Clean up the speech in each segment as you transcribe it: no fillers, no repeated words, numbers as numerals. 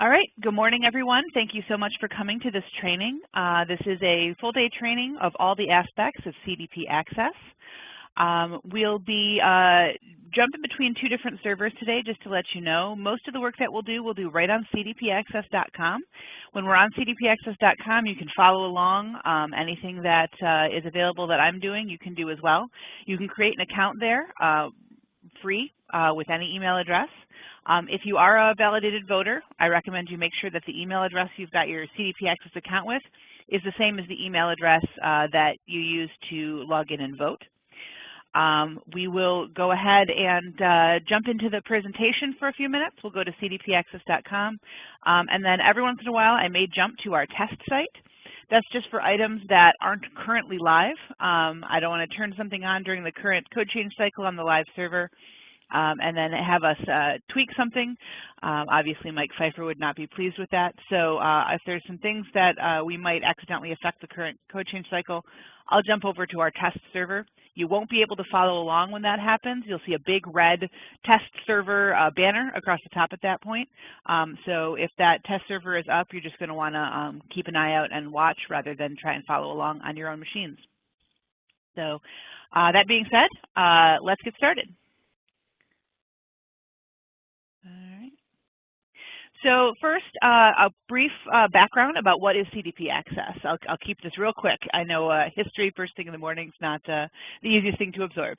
All right, good morning everyone. Thank you so much for coming to this training. This is a full-day training of all the aspects of cdpACCESS. We'll be jumping between two different servers today just to let you know. Most of the work that we'll do right on cdpACCESS.com. When we're on cdpACCESS.com, you can follow along. Anything that is available that I'm doing, you can do as well. You can create an account there free with any email address. If you are a validated voter, I recommend you make sure that the email address you've got your cdpACCESS account with is the same as the email address that you use to log in and vote. We will go ahead and jump into the presentation for a few minutes. We'll go to cdpACCESS.com, and then every once in a while I may jump to our test site. That's just for items that aren't currently live. I don't want to turn something on during the current code change cycle on the live server and then have us tweak something. Obviously, Mike Pfeiffer would not be pleased with that. So if there's some things that we might accidentally affect the current code change cycle, I'll jump over to our test server. You won't be able to follow along when that happens. You'll see a big red test server banner across the top at that point. So if that test server is up, you're just going to want to keep an eye out and watch rather than try and follow along on your own machines. So that being said, let's get started. All right. So first, a brief background about what is cdpACCESS. I'll keep this real quick. I know history first thing in the morning is not the easiest thing to absorb.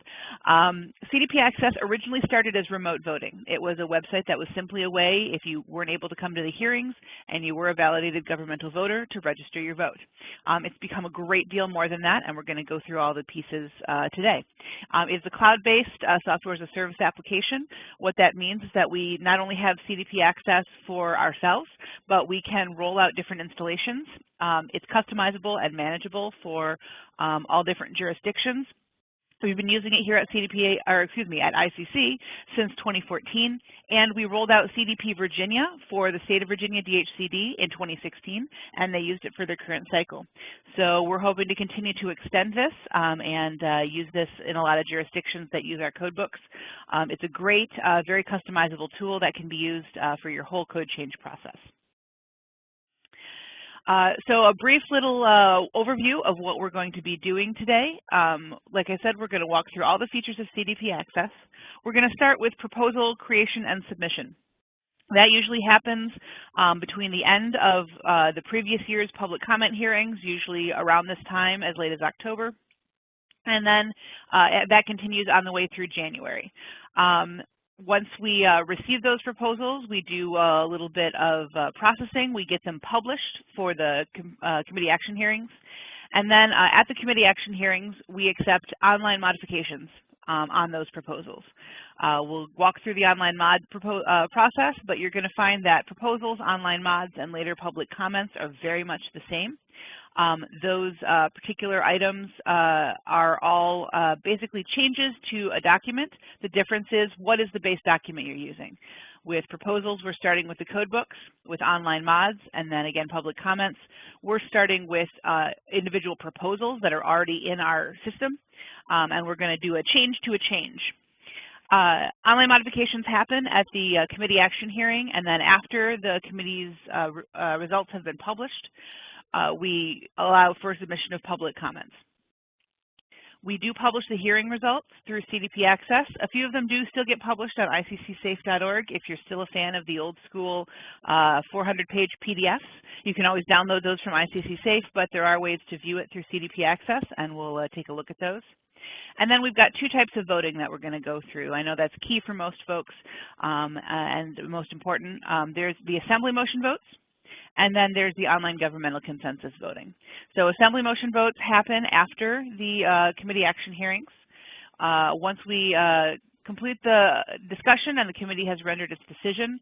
cdpACCESS originally started as remote voting. It was a website that was simply a way, if you weren't able to come to the hearings and you were a validated governmental voter, to register your vote. It's become a great deal more than that, and we're going to go through all the pieces today. It's a cloud-based software as a service application. What that means is that we not only have cdpACCESS for ourselves, but we can roll out different installations. It's customizable and manageable for all different jurisdictions. We've been using it here at at ICC since 2014, and we rolled out CDP Virginia for the state of Virginia DHCD in 2016, and they used it for their current cycle. So we're hoping to continue to extend this and use this in a lot of jurisdictions that use our code books. It's a great, very customizable tool that can be used for your whole code change process. So a brief little overview of what we're going to be doing today. Like I said, we're going to walk through all the features of cdpACCESS. We're going to start with proposal creation and submission. That usually happens between the end of the previous year's public comment hearings, usually around this time, as late as October. And then that continues on the way through January. Once we receive those proposals, we do a little bit of processing. We get them published for the committee action hearings. And then at the committee action hearings, we accept online modifications on those proposals. We'll walk through the online mod process, but you're going to find that proposals, online mods, and later public comments are very much the same. Those particular items are all basically changes to a document. The difference is, what is the base document you're using? With proposals, we're starting with the code books, with online mods, and then again public comments. We're starting with individual proposals that are already in our system, and we're going to do a change to a change. Online modifications happen at the committee action hearing, and then after the committee's results have been published, we allow for submission of public comments. We do publish the hearing results through cdpACCESS. A few of them do still get published on iccsafe.org. If you're still a fan of the old school 400-page PDFs, you can always download those from ICC-Safe, but there are ways to view it through cdpACCESS, and we'll take a look at those. And then we've got two types of voting that we're going to go through. I know that's key for most folks and most important. There's the assembly motion votes, and then there's the online governmental consensus voting. So assembly motion votes happen after the committee action hearings. Once we complete the discussion and the committee has rendered its decision,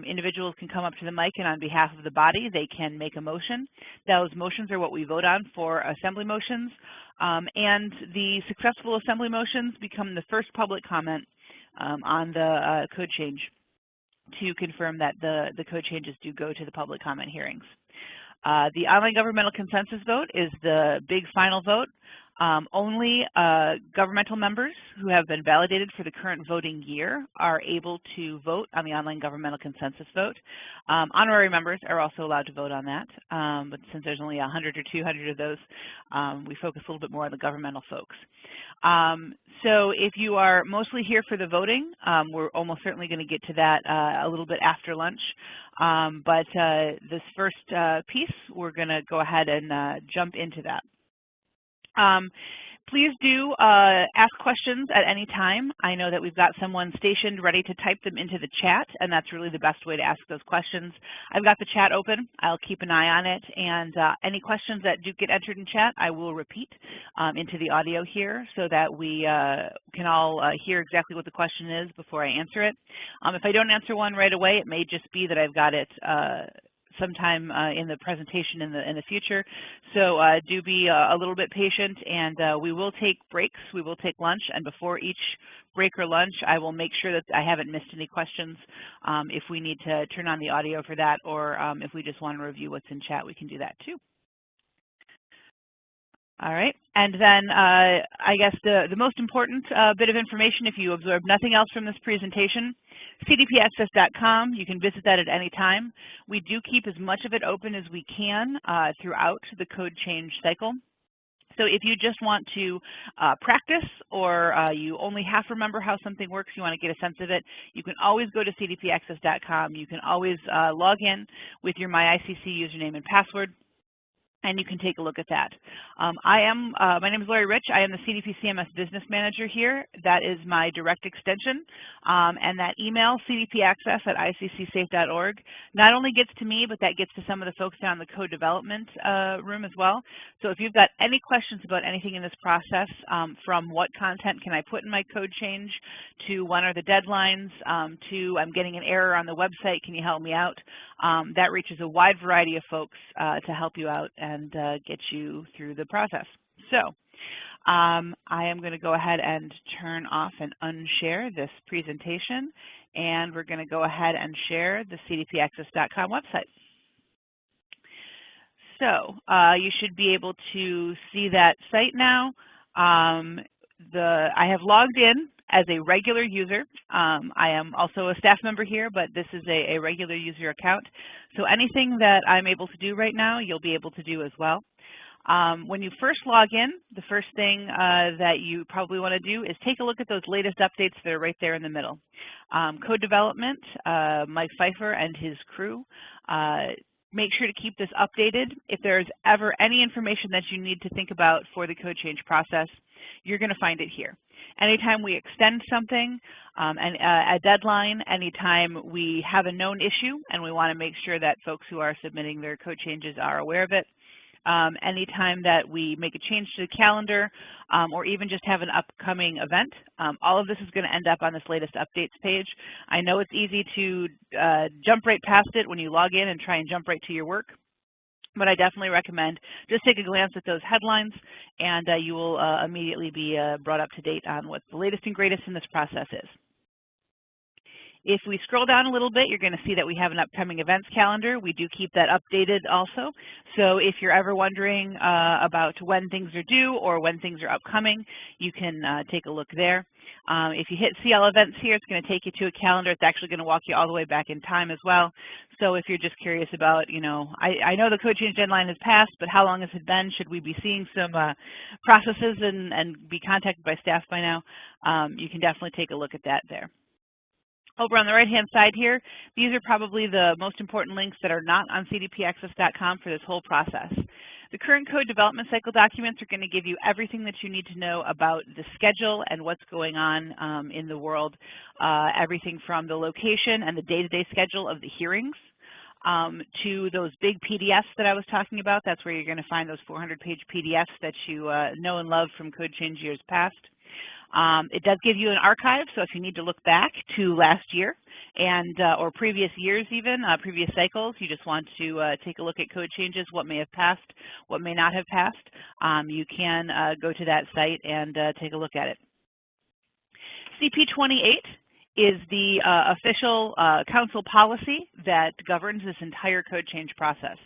individuals can come up to the mic, and on behalf of the body, they can make a motion. Those motions are what we vote on for assembly motions, and the successful assembly motions become the first public comment on the code change, to confirm that the code changes do go to the public comment hearings. The online governmental consensus vote is the big final vote. Only governmental members who have been validated for the current voting year are able to vote on the online governmental consensus vote. Honorary members are also allowed to vote on that, but since there's only 100 or 200 of those, we focus a little bit more on the governmental folks. So if you are mostly here for the voting, we're almost certainly going to get to that a little bit after lunch. But this first piece, we're going to go ahead and jump into that. Please do ask questions at any time. I know that we've got someone stationed ready to type them into the chat, and that's really the best way to ask those questions. I've got the chat open. I'll keep an eye on it, and any questions that do get entered in chat, I will repeat into the audio here so that we can all hear exactly what the question is before I answer it. If I don't answer one right away, it may just be that I've got it sometime in the presentation in the future. So do be a little bit patient, and we will take breaks, we will take lunch, and before each break or lunch, I will make sure that I haven't missed any questions. If we need to turn on the audio for that, or if we just want to review what's in chat, we can do that too. All right, and then I guess the most important bit of information, if you absorb nothing else from this presentation, cdpACCESS.com, you can visit that at any time. We do keep as much of it open as we can throughout the code change cycle. So if you just want to practice, or you only half remember how something works, you want to get a sense of it, you can always go to cdpACCESS.com. You can always log in with your MyICC username and password, and you can take a look at that. My name is Lori Rich. I am the cdpCMS Business Manager here. That is my direct extension. And that email, cdpACCESS@iccsafe.org, not only gets to me, but that gets to some of the folks down in the code development room as well. So if you've got any questions about anything in this process, from what content can I put in my code change, to when are the deadlines, to I'm getting an error on the website, can you help me out? That reaches a wide variety of folks to help you out and get you through the process. So I am going to go ahead and turn off and unshare this presentation, and we're going to go ahead and share the cdpACCESS.com website. So you should be able to see that site now. I have logged in as a regular user. I am also a staff member here, but this is a regular user account. So anything that I'm able to do right now, you'll be able to do as well. When you first log in, the first thing that you probably want to do is take a look at those latest updates that are right there in the middle. Code development, Mike Pfeiffer and his crew. Make sure to keep this updated. If there's ever any information that you need to think about for the code change process, you're going to find it here. Anytime we extend something, a deadline, anytime we have a known issue and we want to make sure that folks who are submitting their code changes are aware of it, anytime that we make a change to the calendar, or even just have an upcoming event, all of this is going to end up on this latest updates page. I know it's easy to jump right past it when you log in and try and jump right to your work, but I definitely recommend just take a glance at those headlines, and you will immediately be brought up to date on what the latest and greatest in this process is. If we scroll down a little bit, you're going to see that we have an upcoming events calendar. We do keep that updated also. So if you're ever wondering about when things are due or when things are upcoming, you can take a look there. If you hit CL events here, it's going to take you to a calendar. It's actually going to walk you all the way back in time as well. So if you're just curious about, I know the code change deadline has passed, but how long has it been? Should we be seeing some processes and be contacted by staff by now? You can definitely take a look at that there. Over on the right-hand side here, these are probably the most important links that are not on cdpACCESS.com for this whole process. The current code development cycle documents are going to give you everything that you need to know about the schedule and what's going on in the world, everything from the location and the day-to-day schedule of the hearings to those big PDFs that I was talking about. That's where you're going to find those 400-page PDFs that you know and love from code change years past. It does give you an archive, so if you need to look back to last year and or previous years even, previous cycles, you just want to take a look at code changes, what may have passed, what may not have passed, you can go to that site and take a look at it. CP28 is the official council policy that governs this entire code change process.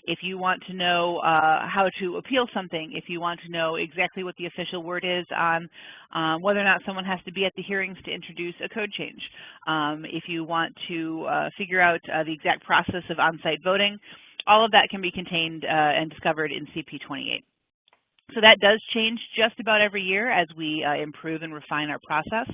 If you want to know how to appeal something, if you want to know exactly what the official word is on whether or not someone has to be at the hearings to introduce a code change, if you want to figure out the exact process of on-site voting, all of that can be contained and discovered in CP28. So that does change just about every year as we improve and refine our process.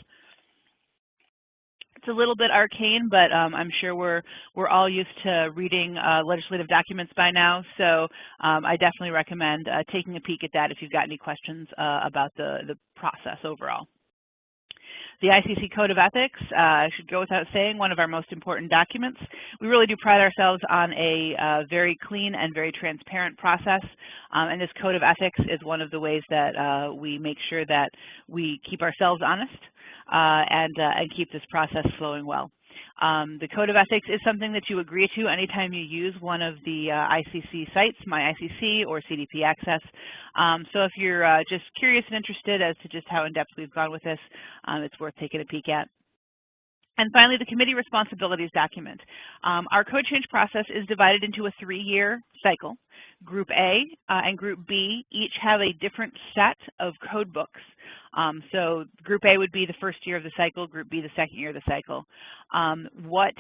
It's a little bit arcane, but I'm sure we're all used to reading legislative documents by now, so I definitely recommend taking a peek at that if you've got any questions about the process overall. The ICC Code of Ethics, should go without saying, one of our most important documents. We really do pride ourselves on a very clean and very transparent process, and this Code of Ethics is one of the ways that we make sure that we keep ourselves honest and keep this process flowing well. The Code of Ethics is something that you agree to anytime you use one of the ICC sites, MyICC or cdpACCESS. So if you're just curious and interested as to just how in-depth we've gone with this, it's worth taking a peek at. And finally, the committee responsibilities document. Our code change process is divided into a 3-year cycle. Group A and Group B each have a different set of code books. So Group A would be the first year of the cycle, Group B the second year of the cycle. What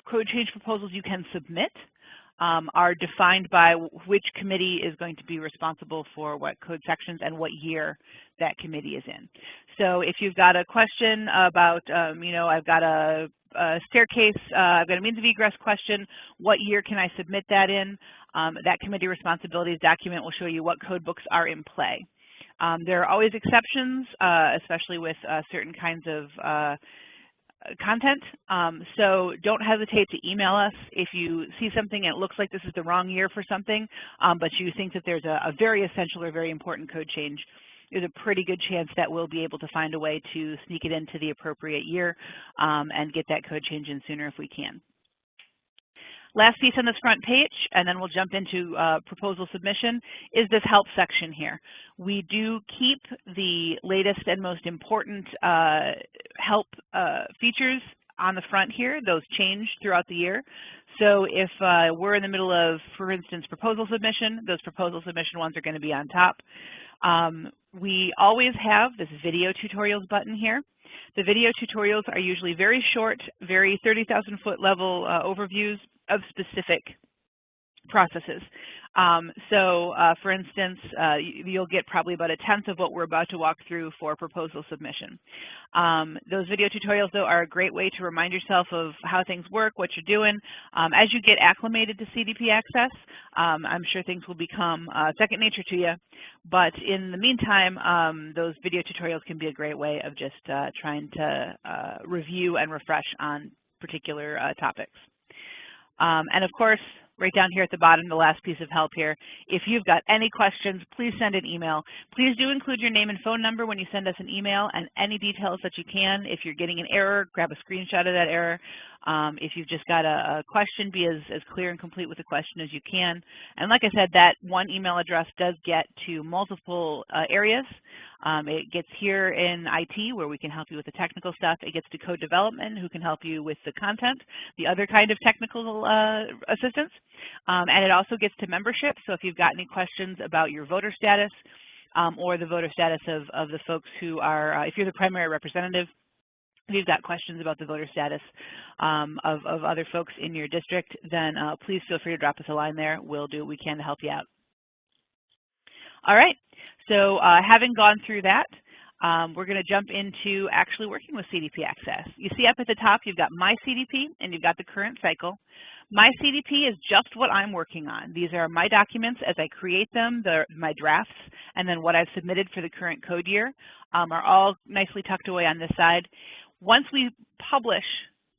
code change proposals you can submit are defined by which committee is going to be responsible for what code sections and what year that committee is in. So if you've got a question about, you know, I've got a staircase, I've got a means of egress question, what year can I submit that in? That committee responsibilities document will show you what code books are in play. There are always exceptions, especially with certain kinds of content, so don't hesitate to email us if you see something and it looks like this is the wrong year for something, but you think that there's a very essential or very important code change. There's a pretty good chance that we'll be able to find a way to sneak it into the appropriate year and get that code change in sooner if we can. Last piece on this front page, and then we'll jump into proposal submission, is this help section here. We do keep the latest and most important help features on the front here. Those change throughout the year. So if we're in the middle of, for instance, proposal submission, those proposal submission ones are going to be on top. We always have this video tutorials button here. The video tutorials are usually very short, very 30,000-foot level overviews of specific processes. For instance, you'll get probably about 1/10 of what we're about to walk through for proposal submission. Those video tutorials, though, are a great way to remind yourself of how things work, what you're doing. As you get acclimated to cdpACCESS, I'm sure things will become second nature to you. But in the meantime, those video tutorials can be a great way of just trying to review and refresh on particular topics. And of course, right down here at the bottom, the last piece of help here, if you've got any questions, please send an email. Please do include your name and phone number when you send us an email, and any details that you can. If you're getting an error, grab a screenshot of that error. If you've just got a question, be as clear and complete with the question as you can. And like I said, that one email address does get to multiple areas. It gets here in IT, where we can help you with the technical stuff. It gets to code development, who can help you with the content, the other kind of technical assistance. And it also gets to membership. So if you've got any questions about your voter status or the voter status of the folks who are, if you're the primary representative, if you've got questions about the voter status of other folks in your district, then please feel free to drop us a line there. We'll do what we can to help you out. All right, so having gone through that, we're going to jump into actually working with cdpACCESS. You see up at the top, you've got My CDP and you've got the current cycle. My CDP is just what I'm working on. These are my documents as I create them, my drafts, and then what I've submitted for the current code year are all nicely tucked away on this side. Once we publish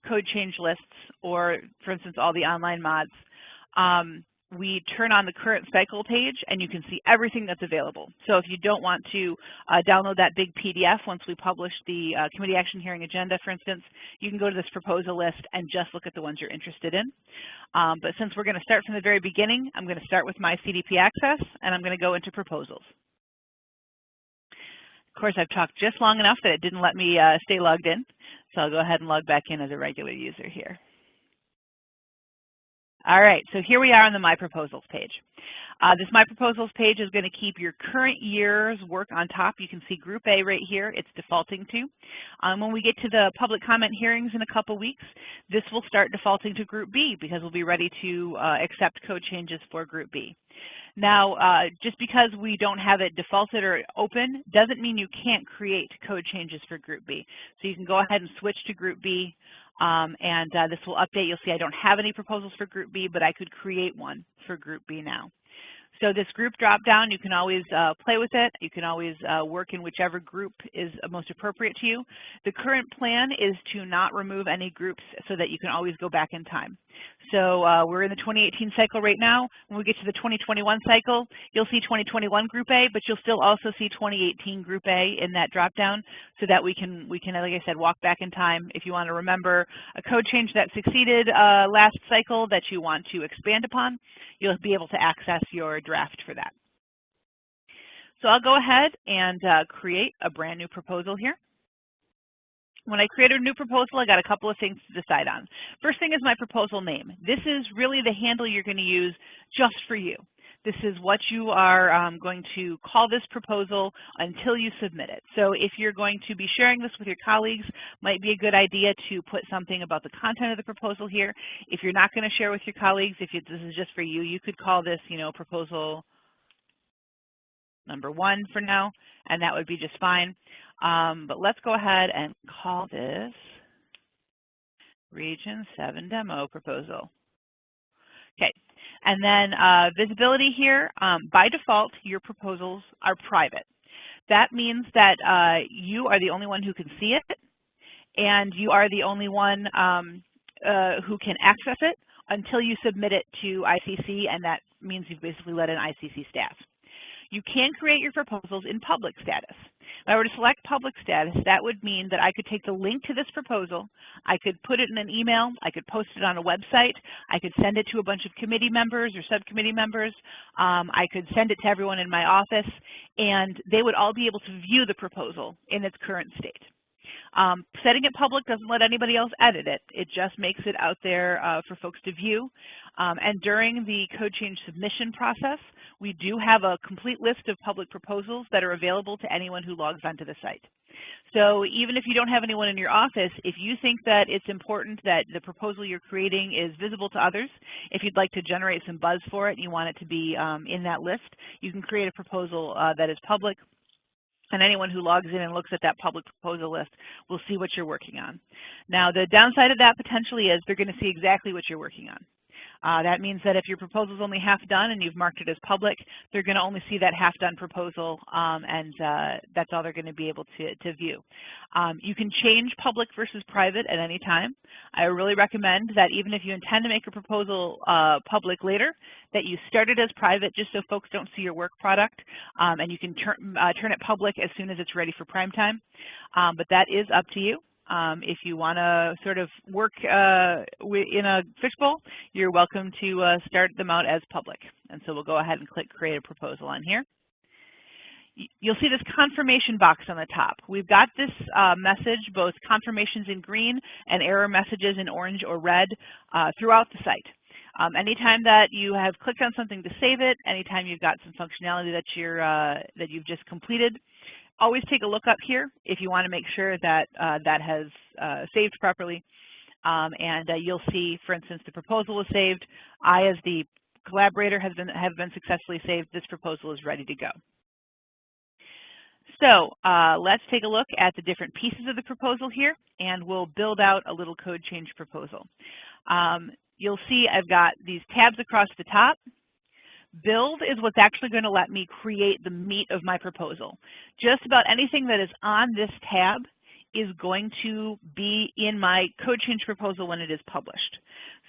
code change lists, or for instance, all the online mods, we turn on the current cycle page and you can see everything that's available. So if you don't want to download that big PDF once we publish the committee action hearing agenda, for instance, you can go to this proposal list and just look at the ones you're interested in. But since we're going to start from the very beginning, I'm going to start with my cdpACCESS and I'm going to go into proposals. Of course, I've talked just long enough that it didn't let me stay logged in. So I'll go ahead and log back in as a regular user here. All right, so here we are on the My Proposals page. This My Proposals page is going to keep your current year's work on top. You can see Group A right here. It's defaulting to. When we get to the public comment hearings in a couple weeks, this will start defaulting to Group B because we'll be ready to accept code changes for Group B. Now, just because we don't have it defaulted or open doesn't mean you can't create code changes for Group B. So you can go ahead and switch to Group B, and this will update. You'll see I don't have any proposals for Group B, but I could create one for Group B now. So this group drop-down, you can always play with it. You can always work in whichever group is most appropriate to you. The current plan is to not remove any groups so that you can always go back in time. So we're in the 2018 cycle right now. When we get to the 2021 cycle, you'll see 2021 Group A, but you'll still also see 2018 Group A in that drop-down so that we can, like I said, walk back in time. If you want to remember a code change that succeeded last cycle that you want to expand upon, you'll be able to access your draft for that. So I'll go ahead and create a brand new proposal here. When I create a new proposal, I got a couple of things to decide on. First thing is my proposal name. This is really the handle you're going to use just for you. This is what you are going to call this proposal until you submit it. So if you're going to be sharing this with your colleagues, might be a good idea to put something about the content of the proposal here. If you're not going to share with your colleagues, if this is just for you, you could call this, proposal number 1 for now, and that would be just fine. But let's go ahead and call this Region 7 Demo Proposal. Okay, and then visibility here, by default, your proposals are private. That means that you are the only one who can see it, and you are the only one who can access it until you submit it to ICC, and that means you've basically let in ICC staff. You can create your proposals in public status. If I were to select public status, that would mean that I could take the link to this proposal, I could put it in an email, I could post it on a website, I could send it to a bunch of committee members or subcommittee members, I could send it to everyone in my office, and they would all be able to view the proposal in its current state. Setting it public doesn't let anybody else edit it. It just makes it out there for folks to view. And during the code change submission process, we do have a complete list of public proposals that are available to anyone who logs onto the site. So even if you don't have anyone in your office, if you think that it's important that the proposal you're creating is visible to others, if you'd like to generate some buzz for it and you want it to be in that list, you can create a proposal that is public. And anyone who logs in and looks at that public proposal list will see what you're working on. Now, the downside of that potentially is they're going to see exactly what you're working on. That means that if your proposal is only half done and you've marked it as public, they're going to only see that half-done proposal, and that's all they're going to be able to view. You can change public versus private at any time. I really recommend that even if you intend to make a proposal public later, that you start it as private just so folks don't see your work product, and you can turn it public as soon as it's ready for prime time. But that is up to you. If you want to sort of work in a fishbowl, you're welcome to start them out as public. And so we'll go ahead and click Create a Proposal on here. You'll see this confirmation box on the top. We've got this message, both confirmations in green and error messages in orange or red throughout the site. Anytime that you have clicked on something to save it, anytime you've got some functionality that you've just completed, always take a look up here if you want to make sure that that has saved properly. You'll see, for instance, the proposal was saved. I, as the collaborator, have been successfully saved. This proposal is ready to go. So let's take a look at the different pieces of the proposal here, and we'll build out a little code change proposal. You'll see I've got these tabs across the top. Build is what's actually going to let me create the meat of my proposal. Just about anything that is on this tab is going to be in my code change proposal when it is published.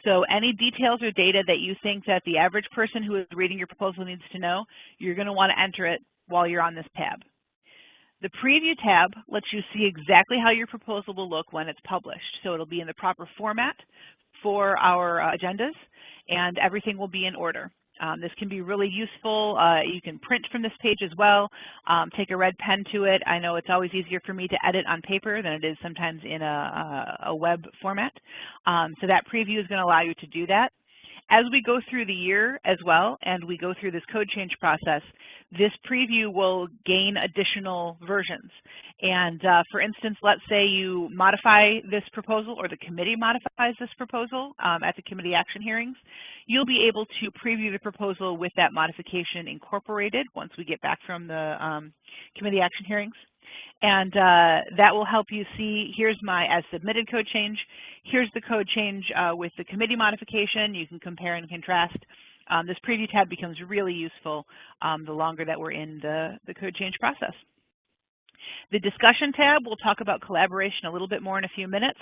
So any details or data that you think that the average person who is reading your proposal needs to know, you're going to want to enter it while you're on this tab. The Preview tab lets you see exactly how your proposal will look when it's published. So it'll be in the proper format for our agendas, and everything will be in order. This can be really useful. You can print from this page as well, take a red pen to it. I know it's always easier for me to edit on paper than it is sometimes in a web format. So that preview is going to allow you to do that. As we go through the year as well, and we go through this code change process, this preview will gain additional versions. And for instance, let's say you modify this proposal, or the committee modifies this proposal at the committee action hearings, you'll be able to preview the proposal with that modification incorporated once we get back from the committee action hearings. And that will help you see, here's my as submitted code change, here's the code change with the committee modification. You can compare and contrast. This preview tab becomes really useful the longer that we're in the code change process. The discussion tab, we'll talk about collaboration a little bit more in a few minutes.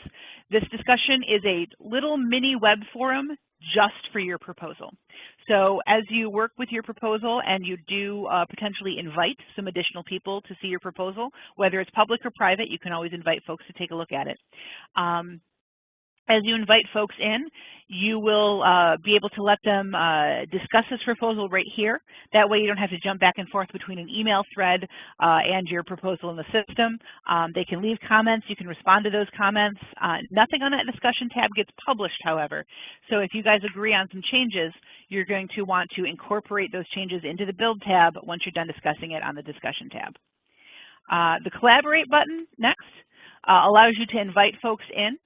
This discussion is a little mini web forum just for your proposal. So as you work with your proposal and you do potentially invite some additional people to see your proposal, whether it's public or private, you can always invite folks to take a look at it. As you invite folks in, you will be able to let them discuss this proposal right here. That way you don't have to jump back and forth between an email thread and your proposal in the system. They can leave comments. You can respond to those comments. Nothing on that discussion tab gets published, however. So if you guys agree on some changes, you're going to want to incorporate those changes into the build tab once you're done discussing it on the discussion tab. The collaborate button next allows you to invite folks in.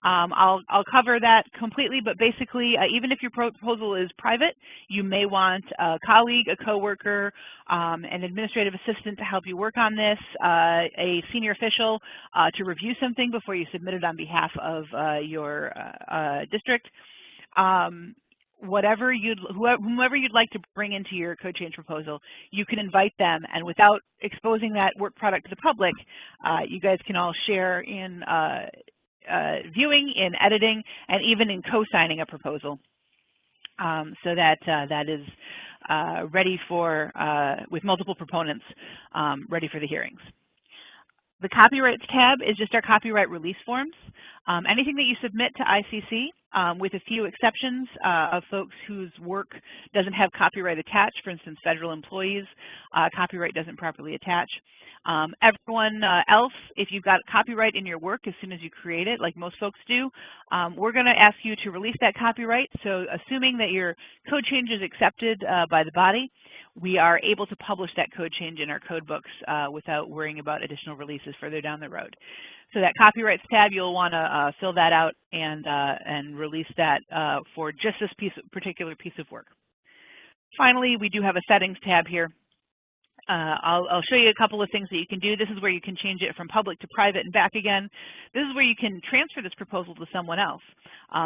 I'll cover that completely, but basically, even if your proposal is private, you may want a colleague, a coworker, an administrative assistant to help you work on this, a senior official to review something before you submit it on behalf of your district. Whomever you'd like to bring into your code change proposal, you can invite them, and without exposing that work product to the public, you guys can all share in viewing, in editing, and even in co-signing a proposal, so that that is ready for, with multiple proponents, ready for the hearings. The copyrights tab is just our copyright release forms. Anything that you submit to ICC, with a few exceptions of folks whose work doesn't have copyright attached, for instance, federal employees, copyright doesn't properly attach. Everyone else, if you've got copyright in your work as soon as you create it, like most folks do, we're going to ask you to release that copyright. So assuming that your code change is accepted by the body, we are able to publish that code change in our code books without worrying about additional releases further down the road. So that copyrights tab, you'll want to fill that out and release that for just this particular piece of work. Finally, we do have a settings tab here. I'll show you a couple of things that you can do. This is where you can change it from public to private and back again. This is where you can transfer this proposal to someone else.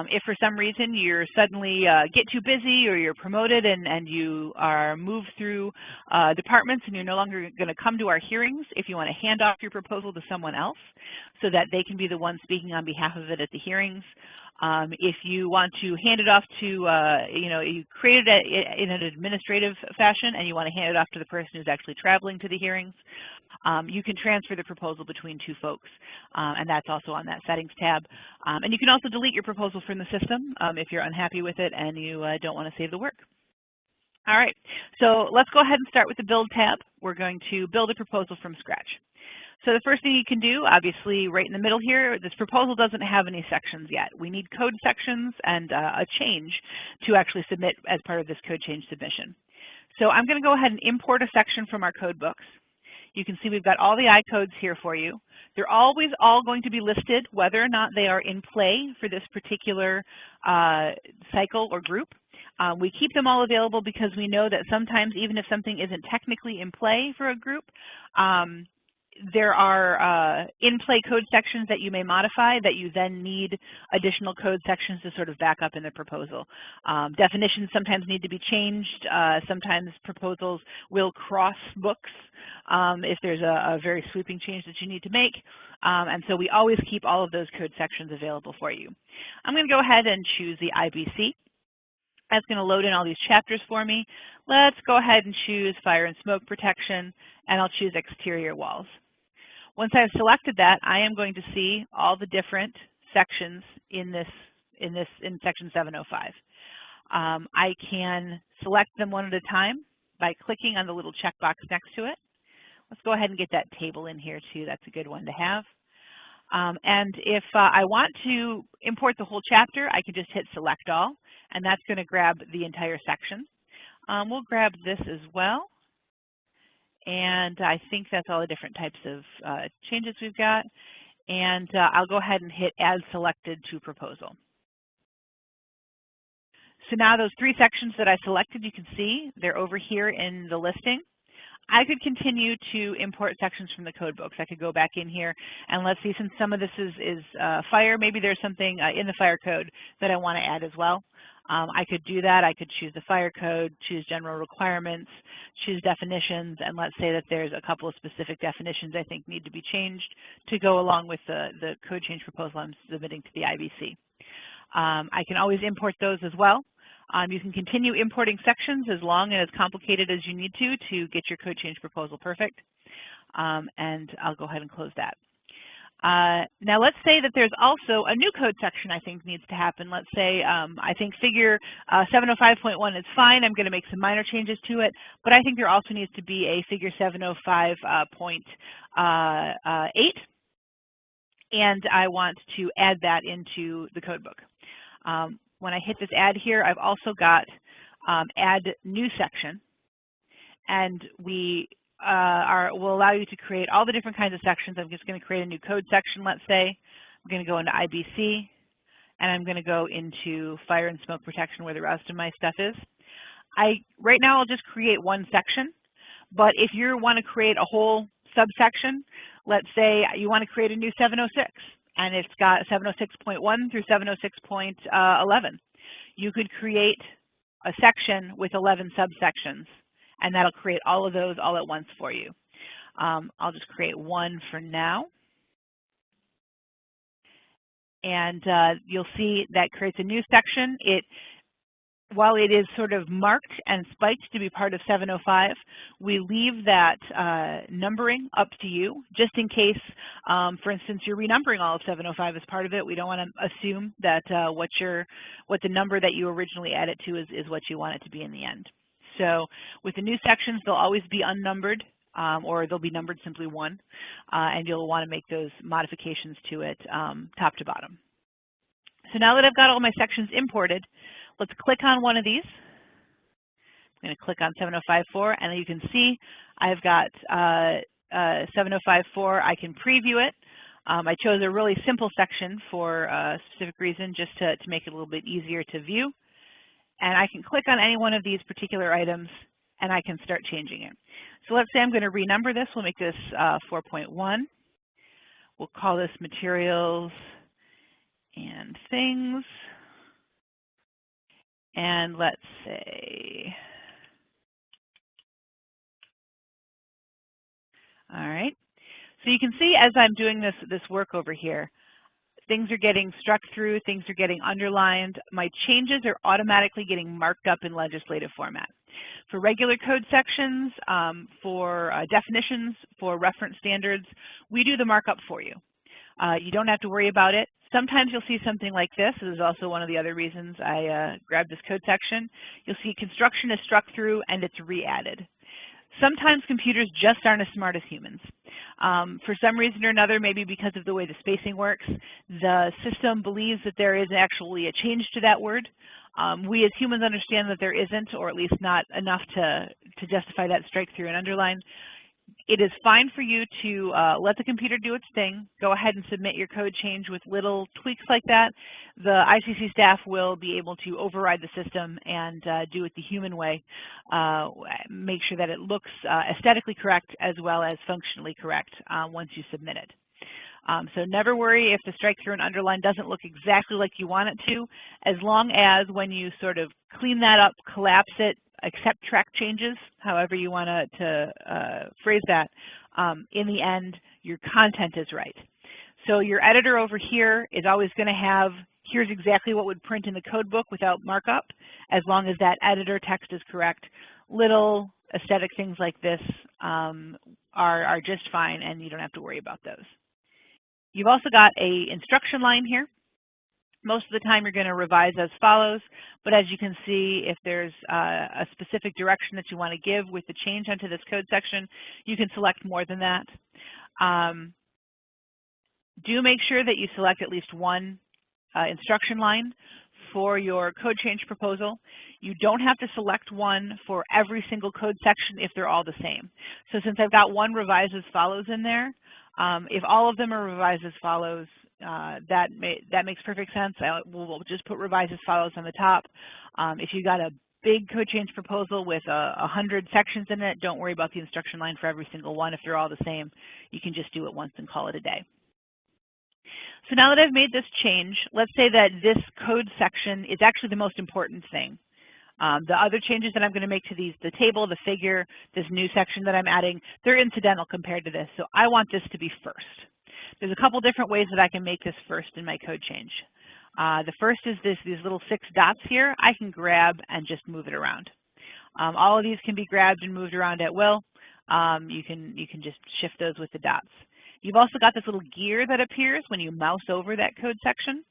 If for some reason you're suddenly get too busy, or you're promoted and you are moved through departments and you're no longer going to come to our hearings, if you want to hand off your proposal to someone else so that they can be the one speaking on behalf of it at the hearings. If you want to hand it off to, you created it in an administrative fashion and you want to hand it off to the person who's actually traveling to the hearings, you can transfer the proposal between two folks, and that's also on that settings tab. And you can also delete your proposal from the system if you're unhappy with it and you don't want to save the work. All right, so let's go ahead and start with the build tab. We're going to build a proposal from scratch. So the first thing you can do, obviously right in the middle here, this proposal doesn't have any sections yet. We need code sections and a change to actually submit as part of this code change submission. So I'm going to go ahead and import a section from our code books. You can see we've got all the I codes here for you. They're always all going to be listed whether or not they are in play for this particular cycle or group. We keep them all available because we know that sometimes even if something isn't technically in play for a group, there are in-play code sections that you may modify that you then need additional code sections to sort of back up in the proposal. Definitions sometimes need to be changed. Sometimes proposals will cross books if there's a very sweeping change that you need to make. And so we always keep all of those code sections available for you. I'm going to go ahead and choose the IBC. That's going to load in all these chapters for me. Let's go ahead and choose fire and smoke protection, and I'll choose exterior walls. Once I've selected that, I am going to see all the different sections in section 705. I can select them one at a time by clicking on the little checkbox next to it. Let's go ahead and get that table in here too. That's a good one to have. And if I want to import the whole chapter, I can just hit Select All, and that's going to grab the entire section. We'll grab this as well. And I think that's all the different types of changes we've got. And I'll go ahead and hit Add Selected to Proposal. So now those 3 sections that I selected, you can see they're over here in the listing. I could continue to import sections from the code books. I could go back in here and let's see, since some of this is fire, maybe there's something in the fire code that I want to add as well. I could do that. I could choose the fire code, choose general requirements, choose definitions, and let's say that there's a couple of specific definitions I think need to be changed to go along with the code change proposal I'm submitting to the IBC. I can always import those as well. You can continue importing sections as long and as complicated as you need to get your code change proposal perfect. And I'll go ahead and close that. Now let's say that there's also a new code section I think needs to happen. Let's say I think figure 705.1 is fine. I'm going to make some minor changes to it, but I think there also needs to be a figure 705.8, and I want to add that into the code book. When I hit this add here, I've also got add new section, and we will allow you to create all the different kinds of sections. I'm just going to create a new code section, let's say. I'm going to go into IBC, and I'm going to go into fire and smoke protection where the rest of my stuff is. Right now I'll just create one section, but if you want to create a whole subsection, let's say you want to create a new 706, and it's got 706.1 through 706.11. You could create a section with 11 subsections, and that'll create all of those all at once for you. I'll just create one for now. And you'll see that creates a new section. While it is sort of marked and spiked to be part of 705, we leave that numbering up to you, just in case, for instance, you're renumbering all of 705 as part of it. We don't want to assume that what the number that you originally added to is what you want it to be in the end. So with the new sections, they'll always be unnumbered, or they'll be numbered simply 1, and you'll want to make those modifications to it top to bottom. So now that I've got all my sections imported, let's click on one of these. I'm going to click on 705.4, and you can see I've got 705.4. I can preview it. I chose a really simple section for a specific reason, just to make it a little bit easier to view. And I can click on any one of these particular items, and I can start changing it. So let's say I'm going to renumber this. We'll make this 4.1. We'll call this materials and things. And let's say, all right. So you can see as I'm doing this work over here, things are getting struck through, things are getting underlined. My changes are automatically getting marked up in legislative format. For regular code sections, for definitions, for reference standards, we do the markup for you. You don't have to worry about it. Sometimes you'll see something like this. This is also one of the other reasons I grabbed this code section. You'll see construction is struck through and it's re-added. Sometimes computers just aren't as smart as humans. For some reason or another, maybe because of the way the spacing works, the system believes that there is actually a change to that word. We as humans understand that there isn't, or at least not enough to justify that strike through and underline. It is fine for you to let the computer do its thing. Go ahead and submit your code change with little tweaks like that. The ICC staff will be able to override the system and do it the human way. Make sure that it looks aesthetically correct as well as functionally correct once you submit it. So never worry if the strike through and underline doesn't look exactly like you want it to, as long as when you sort of clean that up, collapse it, accept track changes, however you want to phrase that, in the end, your content is right. So your editor over here is always going to have, here's exactly what would print in the code book without markup, as long as that editor text is correct. Little aesthetic things like this are just fine, and you don't have to worry about those. You've also got an instruction line here. Most of the time you're going to revise as follows, but as you can see, if there's a specific direction that you want to give with the change onto this code section, you can select more than that. Do make sure that you select at least one instruction line for your code change proposal. You don't have to select one for every single code section if they're all the same. So since I've got one revise as follows in there, if all of them are revised as follows, that makes perfect sense. We'll just put revise as follows on the top. If you got a big code change proposal with 100 sections in it, don't worry about the instruction line for every single one. If they're all the same, you can just do it once and call it a day. So now that I've made this change, let's say that this code section is actually the most important thing. The other changes that I'm going to make to these, the table, the figure, this new section that I'm adding, they're incidental compared to this. So I want this to be first. There's a couple different ways that I can make this first in my code change. The first is these little 6 dots here. I can grab and just move it around. All of these can be grabbed and moved around at will. You can just shift those with the dots. You've also got this little gear that appears when you mouse over that code section.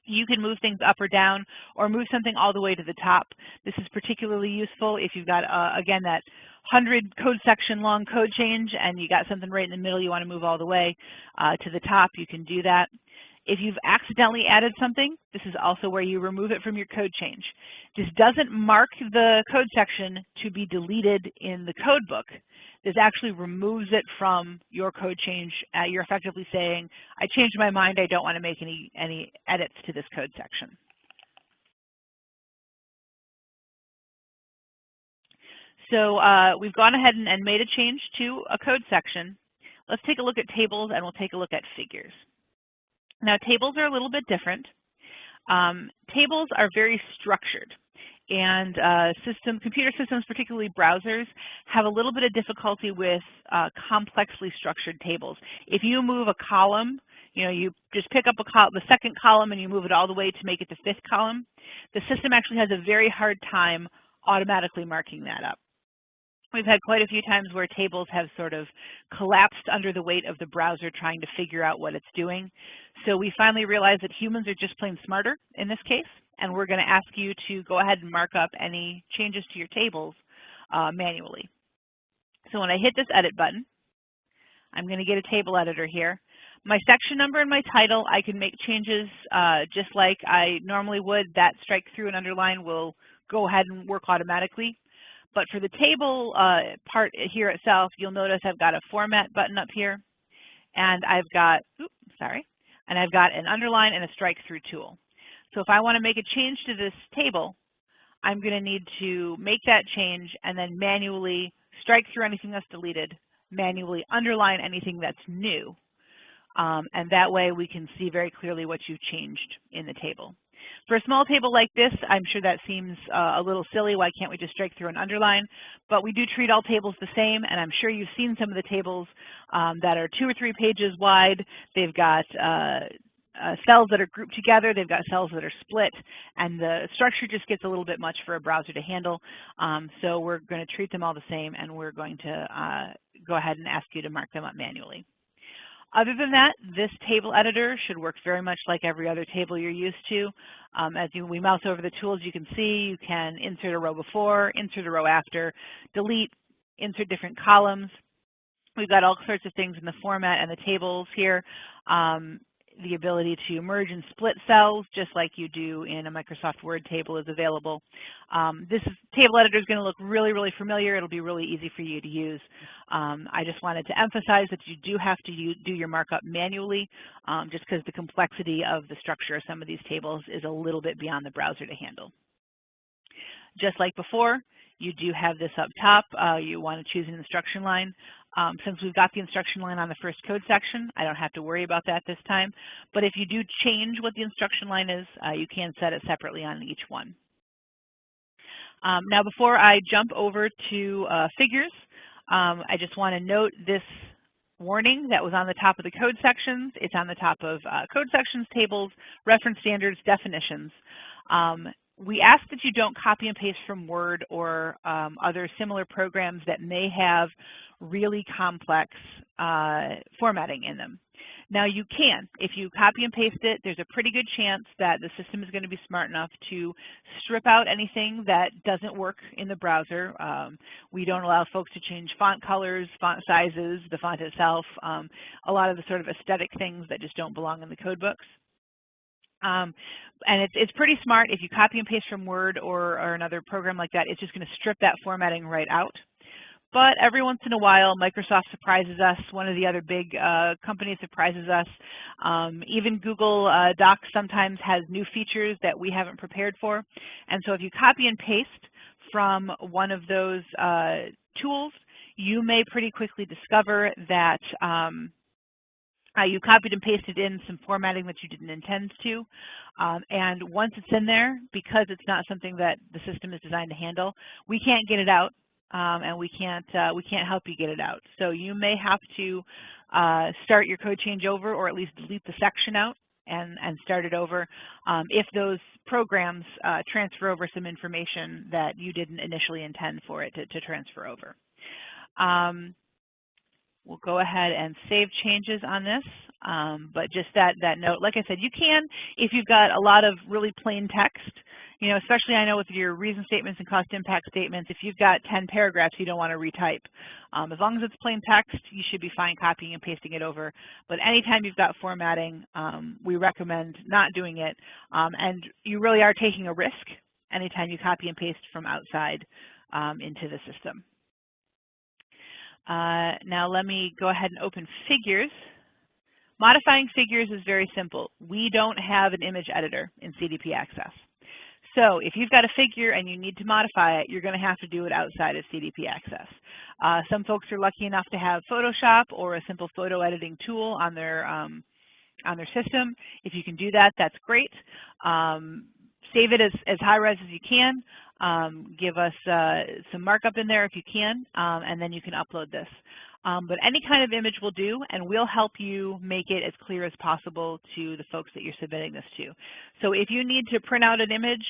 You can move things up or down or move something all the way to the top. This is particularly useful if you've got, again, that 100 code section long code change and you got something right in the middle you want to move all the way to the top, you can do that. If you've accidentally added something, this is also where you remove it from your code change. This doesn't mark the code section to be deleted in the code book. This actually removes it from your code change. You're effectively saying, I changed my mind, I don't want to make any edits to this code section. So we've gone ahead and made a change to a code section. Let's take a look at tables and we'll take a look at figures. Now tables are a little bit different. Tables are very structured, and computer systems, particularly browsers, have a little bit of difficulty with complexly structured tables. If you move a column, you just pick up the second column and you move it all the way to make it the 5th column, the system actually has a very hard time automatically marking that up. We've had quite a few times where tables have sort of collapsed under the weight of the browser trying to figure out what it's doing. So we finally realized that humans are just plain smarter in this case, and we're going to ask you to go ahead and mark up any changes to your tables manually. So when I hit this edit button, I'm going to get a table editor here. My section number and my title, I can make changes just like I normally would. That strike through and underline will go ahead and work automatically. But for the table part here itself, you'll notice I've got a format button up here, and I've got, I've got an underline and a strike through tool. So if I want to make a change to this table, I'm going to need to make that change and then manually strike through anything that's deleted, manually underline anything that's new, and that way we can see very clearly what you've changed in the table. For a small table like this, I'm sure that seems a little silly. Why can't we just strike through and underline? But we do treat all tables the same, and I'm sure you've seen some of the tables that are 2 or 3 pages wide. They've got cells that are grouped together. They've got cells that are split, and the structure just gets a little bit much for a browser to handle. So we're going to treat them all the same, and we're going to go ahead and ask you to mark them up manually. Other than that, this table editor should work very much like every other table you're used to. As we mouse over the tools, you can see you can insert a row before, insert a row after, delete, insert different columns. We've got all sorts of things in the format and the tables here. The ability to merge and split cells, just like you do in a Microsoft Word table, is available. This table editor is going to look really, really familiar. It'll be really easy for you to use. I just wanted to emphasize that you do have to do your markup manually, just because the complexity of the structure of some of these tables is a little bit beyond the browser to handle. Just like before, you do have this up top. You want to choose an instruction line. Since we've got the instruction line on the first code section, I don't have to worry about that this time. But if you do change what the instruction line is, you can set it separately on each one. Now, before I jump over to figures, I just want to note this warning that was on the top of the code sections. It's on the top of code sections, tables, reference standards, definitions. We ask that you don't copy and paste from Word or other similar programs that may have really complex formatting in them. Now you can, if you copy and paste it, there's a pretty good chance that the system is going to be smart enough to strip out anything that doesn't work in the browser. We don't allow folks to change font colors, font sizes, the font itself, a lot of the sort of aesthetic things that just don't belong in the code books. And it's pretty smart. If you copy and paste from Word or another program like that, it's just going to strip that formatting right out. But every once in a while, Microsoft surprises us. One of the other big companies surprises us. Even Google Docs sometimes has new features that we haven't prepared for. And so if you copy and paste from one of those tools, you may pretty quickly discover that you copied and pasted in some formatting that you didn't intend to. And once it's in there, because it's not something that the system is designed to handle, we can't get it out. And we can't help you get it out. So you may have to start your code change over, or at least delete the section out and start it over if those programs transfer over some information that you didn't initially intend for it to transfer over. We'll go ahead and save changes on this, but just that note, like I said, you can, if you've got a lot of really plain text, you know, especially I know with your reason statements and cost impact statements, if you've got 10 paragraphs you don't want to retype. As long as it's plain text, you should be fine copying and pasting it over. But anytime you've got formatting, we recommend not doing it. And you really are taking a risk anytime you copy and paste from outside into the system. Now let me go ahead and open Figures. Modifying figures is very simple. We don't have an image editor in cdpACCESS. So if you've got a figure and you need to modify it, you're going to have to do it outside of cdpACCESS. Some folks are lucky enough to have Photoshop or a simple photo editing tool on their system. If you can do that, that's great. Save it as high res as you can. Give us some markup in there if you can, and then you can upload this. But any kind of image will do, and we'll help you make it as clear as possible to the folks that you're submitting this to. So if you need to print out an image,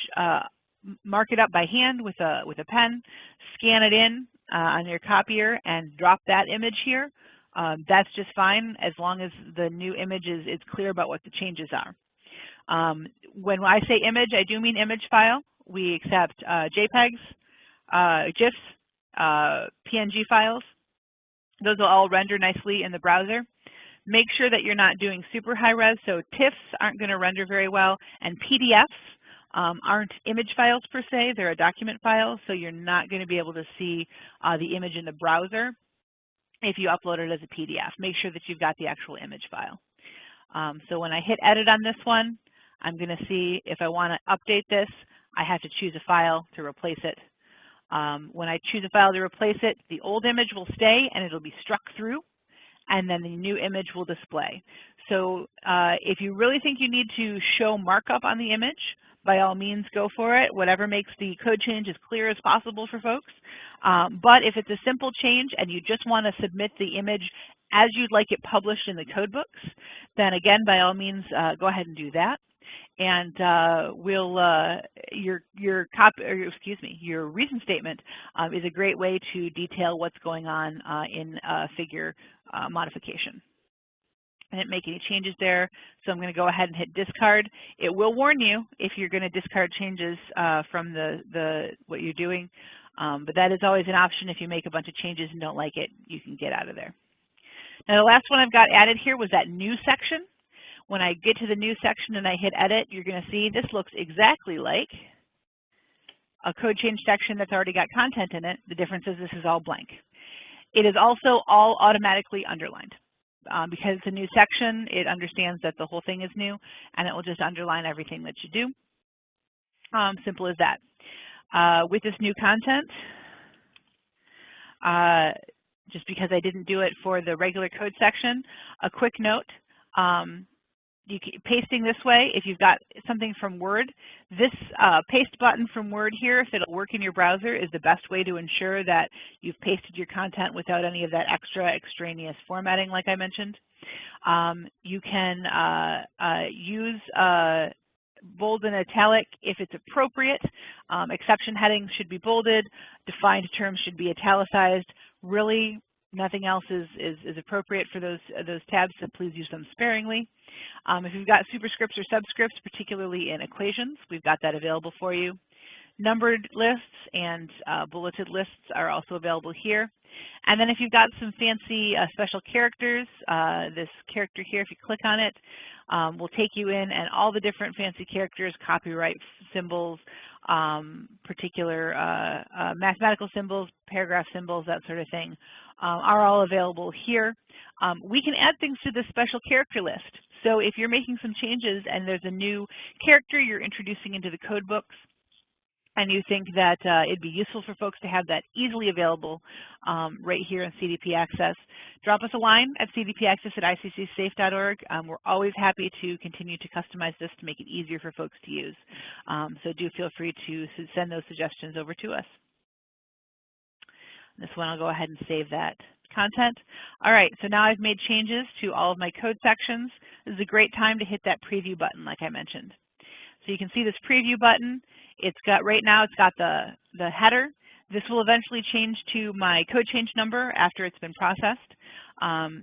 mark it up by hand with a pen, scan it in on your copier, and drop that image here. That's just fine as long as the new image is clear about what the changes are. When I say image, I do mean image file. We accept JPEGs, GIFs, PNG files. Those will all render nicely in the browser. Make sure that you're not doing super high res, so TIFFs aren't going to render very well, and PDFs aren't image files per se, they're a document file, so you're not going to be able to see the image in the browser if you upload it as a PDF. Make sure that you've got the actual image file. So when I hit edit on this one, I'm going to see if I want to update this, I have to choose a file to replace it. When I choose a file to replace it, the old image will stay and it'll be struck through, and then the new image will display. So if you really think you need to show markup on the image, by all means go for it, whatever makes the code change as clear as possible for folks. But if it's a simple change and you just want to submit the image as you'd like it published in the code books, then again, by all means, go ahead and do that. And your reason statement is a great way to detail what's going on in figure modification. I didn't make any changes there, so I'm going to go ahead and hit discard. It will warn you if you're going to discard changes from what you're doing, but that is always an option. If you make a bunch of changes and don't like it, you can get out of there. Now the last one I've got added here was that new section. When I get to the new section and I hit edit, you're going to see this looks exactly like a code change section that's already got content in it. The difference is this is all blank. It is also all automatically underlined. Because it's a new section, it understands that the whole thing is new, and it will just underline everything that you do. Simple as that. With this new content, just because I didn't do it for the regular code section, a quick note. Pasting this way, if you've got something from Word, this paste button from Word here, if it'll work in your browser, is the best way to ensure that you've pasted your content without any of that extra extraneous formatting like I mentioned. You can use bold and italic if it's appropriate. Exception headings should be bolded. Defined terms should be italicized. Really, Nothing else is appropriate for those tabs, so please use them sparingly. If you've got superscripts or subscripts, particularly in equations, we've got that available for you. Numbered lists and bulleted lists are also available here. And then if you've got some fancy special characters, this character here, if you click on it, will take you in, and all the different fancy characters, copyright symbols, particular mathematical symbols, paragraph symbols, that sort of thing, are all available here. We can add things to this special character list. So if you're making some changes and there's a new character you're introducing into the code books, and you think that it'd be useful for folks to have that easily available right here in cdpACCESS, drop us a line at cdpACCESS@iccsafe.org. We're always happy to continue to customize this to make it easier for folks to use. So do feel free to send those suggestions over to us. This one, I'll go ahead and save that content. All right, so now I've made changes to all of my code sections. This is a great time to hit that preview button like I mentioned. So you can see this preview button. It's got, right now it's got the header. This will eventually change to my code change number after it's been processed.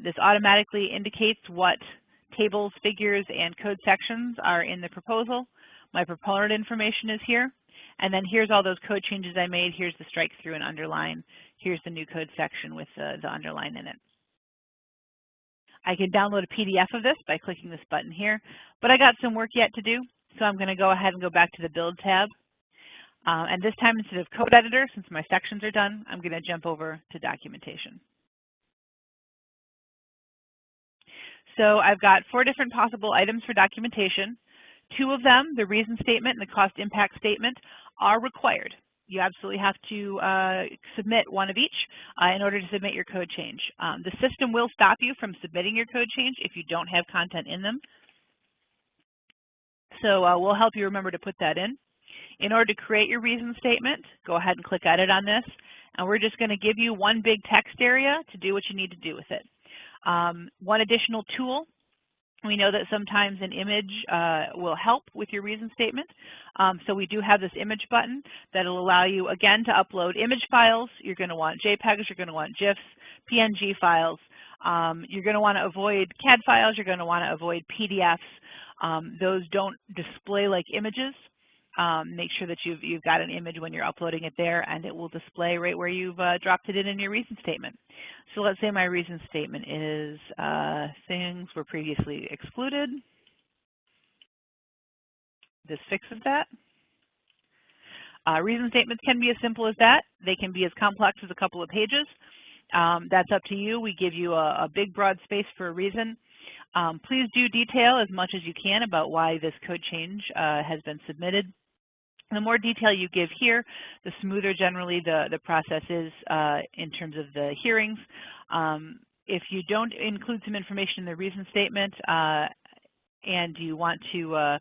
This automatically indicates what tables, figures, and code sections are in the proposal. My proponent information is here. And then here's all those code changes I made. Here's the strike through and underline. Here's the new code section with the underline in it. I can download a PDF of this by clicking this button here, but I got some work yet to do, so I'm going to go ahead and go back to the Build tab. And this time, instead of Code Editor, since my sections are done, I'm going to jump over to Documentation. So I've got 4 different possible items for documentation. 2 of them, the reason statement and the cost impact statement, are required. You absolutely have to submit one of each in order to submit your code change. The system will stop you from submitting your code change if you don't have content in them. So we'll help you remember to put that in. In order to create your reason statement, go ahead and click Edit on this, and we're just going to give you one big text area to do what you need to do with it. One additional tool. We know that sometimes an image will help with your reason statement. So we do have this image button that will allow you, again, to upload image files. You're going to want JPEGs, you're going to want GIFs, PNG files. You're going to want to avoid CAD files, you're going to want to avoid PDFs. Those don't display like images. Make sure that you've got an image when you're uploading it there, and it will display right where you've dropped it in your reason statement. So let's say my reason statement is things were previously excluded. This fixes that. Reason statements can be as simple as that. They can be as complex as a couple of pages. That's up to you. We give you a big, broad space for a reason. Please do detail as much as you can about why this code change has been submitted. The more detail you give here, the smoother generally the process is in terms of the hearings. If you don't include some information in the reason statement and you want to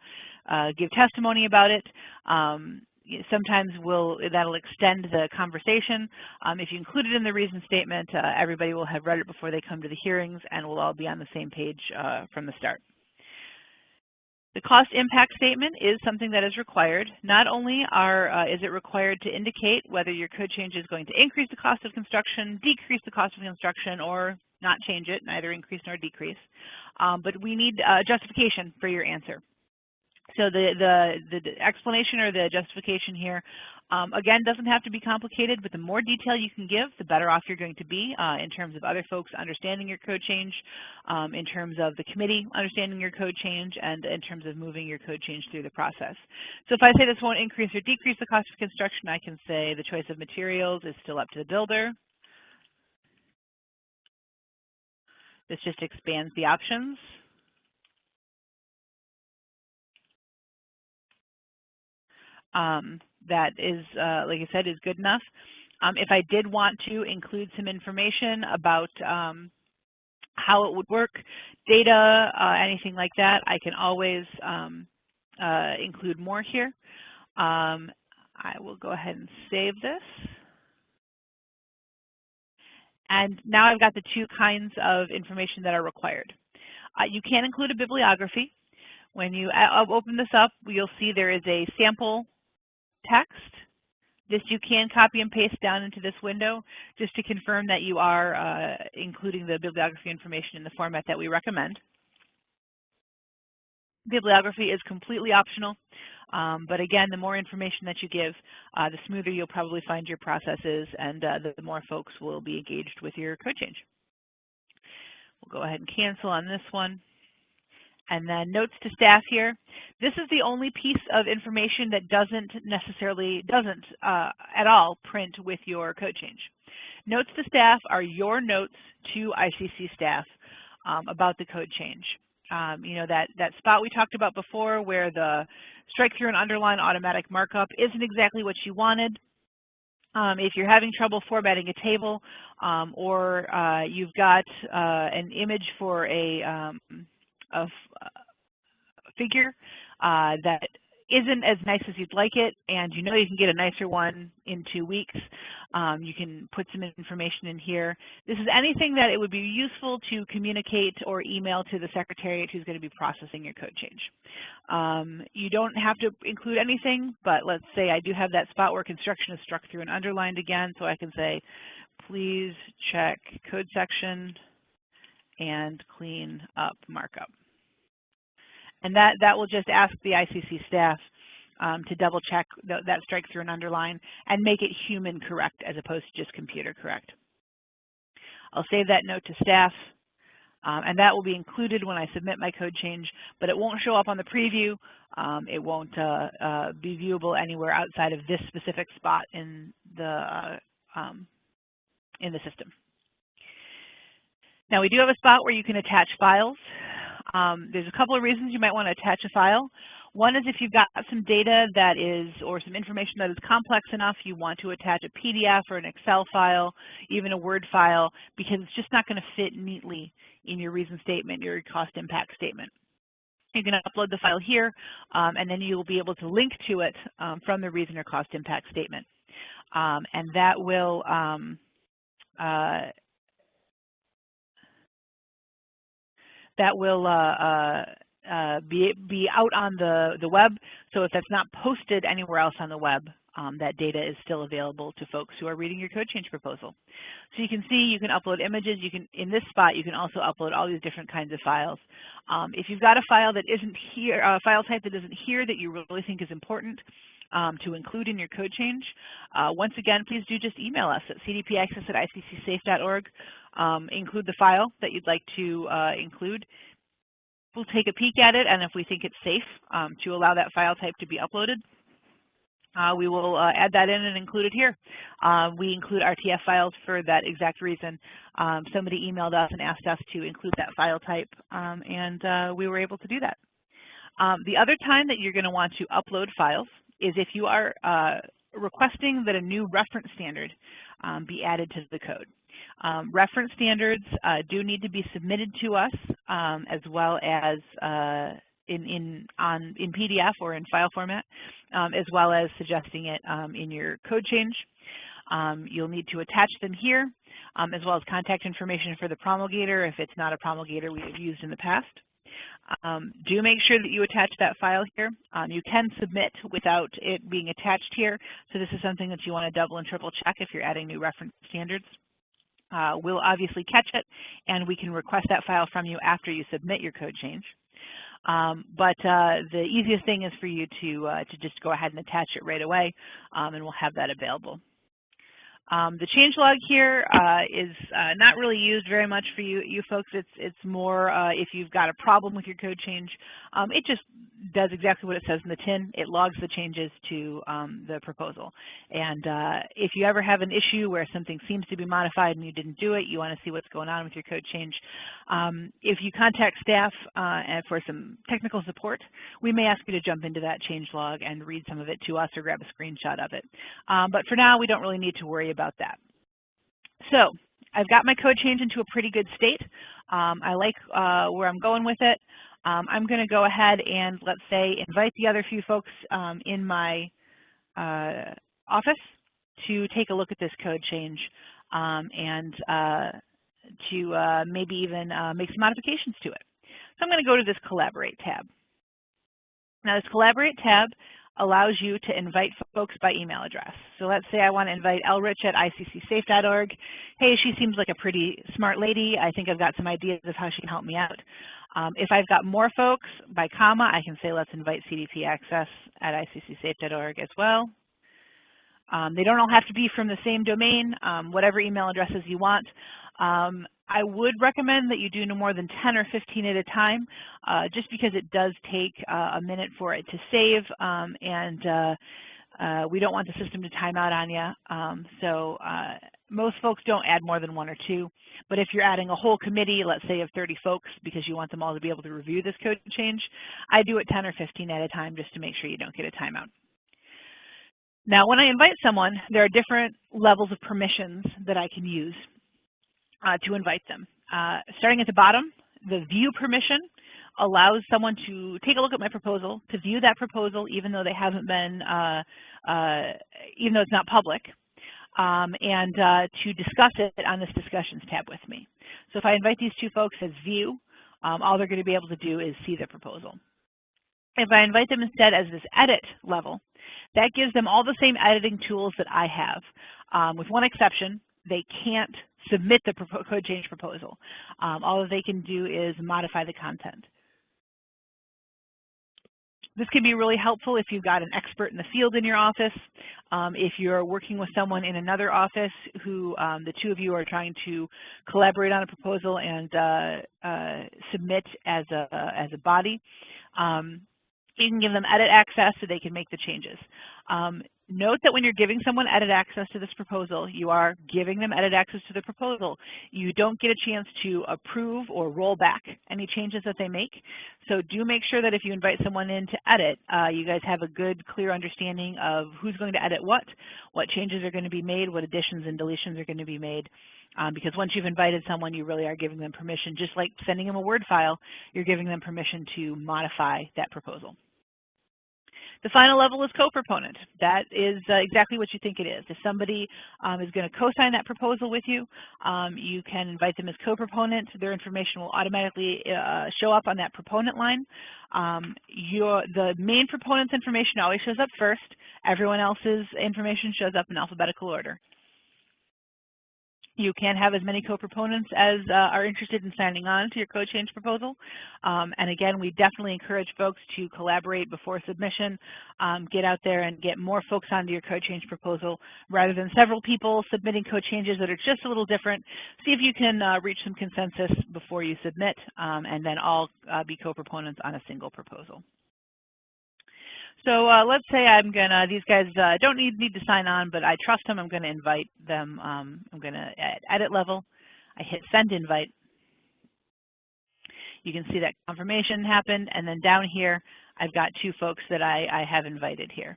give testimony about it, sometimes that'll extend the conversation. If you include it in the reason statement, everybody will have read it before they come to the hearings, and we'll all be on the same page from the start. The cost impact statement is something that is required. Not only is it required to indicate whether your code change is going to increase the cost of construction, decrease the cost of construction, or not change it, neither increase nor decrease, but we need justification for your answer. So the explanation or the justification here, again, doesn't have to be complicated, but the more detail you can give, the better off you're going to be in terms of other folks understanding your code change, in terms of the committee understanding your code change, and in terms of moving your code change through the process. So if I say this won't increase or decrease the cost of construction, I can say the choice of materials is still up to the builder. This just expands the options. That is, like I said, is good enough. If I did want to include some information about how it would work, data, anything like that, I can always include more here. I will go ahead and save this. And now I've got the 2 kinds of information that are required. You can include a bibliography. When you open this up, you'll see there is a sample text This you can copy and paste down into this window just to confirm that you are including the bibliography information in the format that we recommend. Bibliography is completely optional, but again, the more information that you give, the smoother you'll probably find your processes, and the more folks will be engaged with your code change. We'll go ahead and cancel on this one. And then notes to staff here. This is the only piece of information that doesn't at all print with your code change. Notes to staff are your notes to ICC staff about the code change. You know, that spot we talked about before where the strike through and underline automatic markup isn't exactly what you wanted. If you're having trouble formatting a table or you've got an image for a figure that isn't as nice as you'd like it, and you know you can get a nicer one in 2 weeks, you can put some information in here. This is anything that it would be useful to communicate or email to the secretariat who's going to be processing your code change. You don't have to include anything, but let's say I do have that spot where construction is struck through and underlined again, so I can say, please check code section and clean up markup. And that will just ask the ICC staff to double check that strike through and underline and make it human correct as opposed to just computer correct. I'll save that note to staff, and that will be included when I submit my code change, but it won't show up on the preview. It won't be viewable anywhere outside of this specific spot in the system. Now we do have a spot where you can attach files. There's a couple of reasons you might want to attach a file. One is if you've got some data that is, or some information that is complex enough, you want to attach a PDF or an Excel file, even a Word file, because it's just not going to fit neatly in your reason statement, your cost impact statement. You can upload the file here, and then you will be able to link to it from the reason or cost impact statement. And that will be out on the web. So if that's not posted anywhere else on the web, that data is still available to folks who are reading your code change proposal. So you can see you can upload images. You can, in this spot, you can also upload all these different kinds of files. If you've got a file that isn't here, a file type that isn't here that you really think is important to include in your code change, once again, please do just email us at cdpACCESS@iccsafe.org. Include the file that you'd like to include. We'll take a peek at it, and if we think it's safe to allow that file type to be uploaded, we will add that in and include it here. We include RTF files for that exact reason. Somebody emailed us and asked us to include that file type, and we were able to do that. The other time that you're going to want to upload files is if you are requesting that a new reference standard be added to the code. Reference standards do need to be submitted to us as well as in PDF or in file format, as well as suggesting it in your code change. You'll need to attach them here, as well as contact information for the promulgator if it's not a promulgator we have used in the past. Do make sure that you attach that file here. You can submit without it being attached here, so this is something that you want to double and triple check if you're adding new reference standards. We'll obviously catch it, and we can request that file from you after you submit your code change. But the easiest thing is for you to just go ahead and attach it right away, and we'll have that available. The changelog here is not really used very much for you folks. It's more if you've got a problem with your code change. It just does exactly what it says in the tin. It logs the changes to the proposal. And if you ever have an issue where something seems to be modified and you didn't do it, you want to see what's going on with your code change. If you contact staff for some technical support, we may ask you to jump into that changelog and read some of it to us or grab a screenshot of it. But for now, we don't really need to worry about that. So I've got my code change into a pretty good state. I like where I'm going with it. I'm going to go ahead and, let's say, invite the other few folks in my office to take a look at this code change and to maybe even make some modifications to it. So I'm going to go to this Collaborate tab. Now this Collaborate tab allows you to invite folks by email address. So let's say I want to invite elrich@iccsafe.org. Hey, she seems like a pretty smart lady. I think I've got some ideas of how she can help me out. If I've got more folks, by comma, I can say let's invite cdpACCESS@iccsafe.org as well. They don't all have to be from the same domain, whatever email addresses you want. I would recommend that you do no more than 10 or 15 at a time, just because it does take a minute for it to save, and we don't want the system to time out on you. Most folks don't add more than 1 or 2, but if you're adding a whole committee, let's say of 30 folks, because you want them all to be able to review this code change, I do it 10 or 15 at a time just to make sure you don't get a timeout. Now, when I invite someone, there are different levels of permissions that I can use to invite them. Starting at the bottom, the view permission allows someone to take a look at my proposal, to view that proposal even though they haven't been, even though it's not public, and to discuss it on this discussions tab with me. So if I invite these 2 folks as view, all they're going to be able to do is see the proposal. If I invite them instead as this edit level, that gives them all the same editing tools that I have, with one exception. They can't submit the code change proposal. All that they can do is modify the content. This can be really helpful if you've got an expert in the field in your office. If you're working with someone in another office who the 2 of you are trying to collaborate on a proposal and submit as a body. You can give them edit access so they can make the changes. Note that when you're giving someone edit access to this proposal, you are giving them edit access to the proposal. You don't get a chance to approve or roll back any changes that they make. So do make sure that if you invite someone in to edit, you guys have a good, clear understanding of who's going to edit what changes are going to be made, what additions and deletions are going to be made. Because once you've invited someone, you really are giving them permission. Just like sending them a Word file, you're giving them permission to modify that proposal. The final level is co-proponent. That is exactly what you think it is. If somebody is going to co-sign that proposal with you, you can invite them as co-proponent. Their information will automatically show up on that proponent line. The main proponent's information always shows up first. Everyone else's information shows up in alphabetical order. You can have as many co-proponents as are interested in signing on to your code change proposal. And again, we definitely encourage folks to collaborate before submission. Get out there and get more folks onto your code change proposal rather than several people submitting code changes that are just a little different. See if you can reach some consensus before you submit, and then all be co-proponents on a single proposal. So let's say I'm gonna, these guys don't need to sign on, but I trust them. I'm gonna invite them. I'm gonna at edit level, I hit send invite. You can see that confirmation happened, and then down here, I've got 2 folks that I have invited here.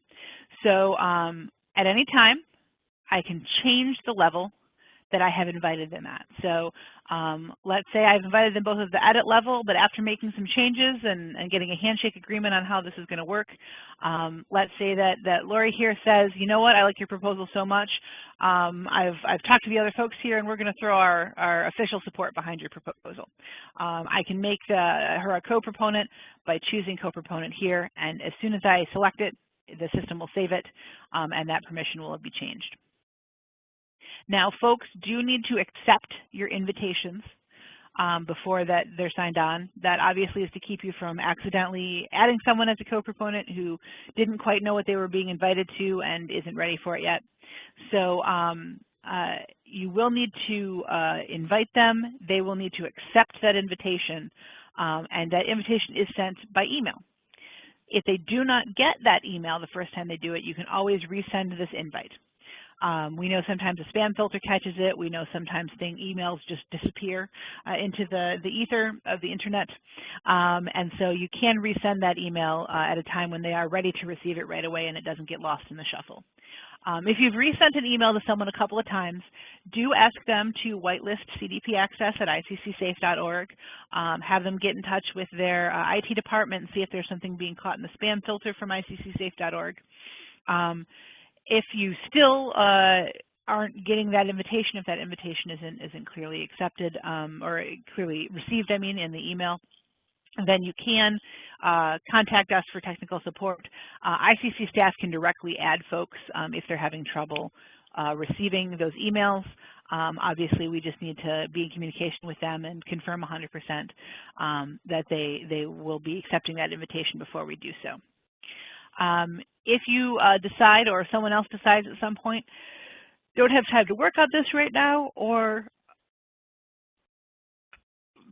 So at any time, I can change the level that I have invited them at. So let's say I've invited them both at the edit level, but after making some changes and getting a handshake agreement on how this is going to work, let's say that Lori here says, you know what, I like your proposal so much, I've talked to the other folks here and we're going to throw our official support behind your proposal. I can make her a co-proponent by choosing co-proponent here, and as soon as I select it, the system will save it, and that permission will be changed. Now, folks do need to accept your invitations before that they're signed on. That obviously is to keep you from accidentally adding someone as a co-proponent who didn't quite know what they were being invited to and isn't ready for it yet. So you will need to invite them. They will need to accept that invitation, and that invitation is sent by email. If they do not get that email the first time they do it, you can always resend this invite. We know sometimes a spam filter catches it. We know sometimes emails just disappear into the ether of the internet. And so you can resend that email at a time when they are ready to receive it right away and it doesn't get lost in the shuffle. If you've resent an email to someone a couple of times, do ask them to whitelist cdpACCESS at iccsafe.org. Have them get in touch with their IT department and see if there's something being caught in the spam filter from iccsafe.org. If you still aren't getting that invitation, if that invitation isn't clearly accepted or clearly received, I mean, in the email, then you can contact us for technical support. ICC staff can directly add folks if they're having trouble receiving those emails. Obviously, we just need to be in communication with them and confirm 100% that they will be accepting that invitation before we do so. If you decide, or someone else decides at some point, don't have time to work on this right now, or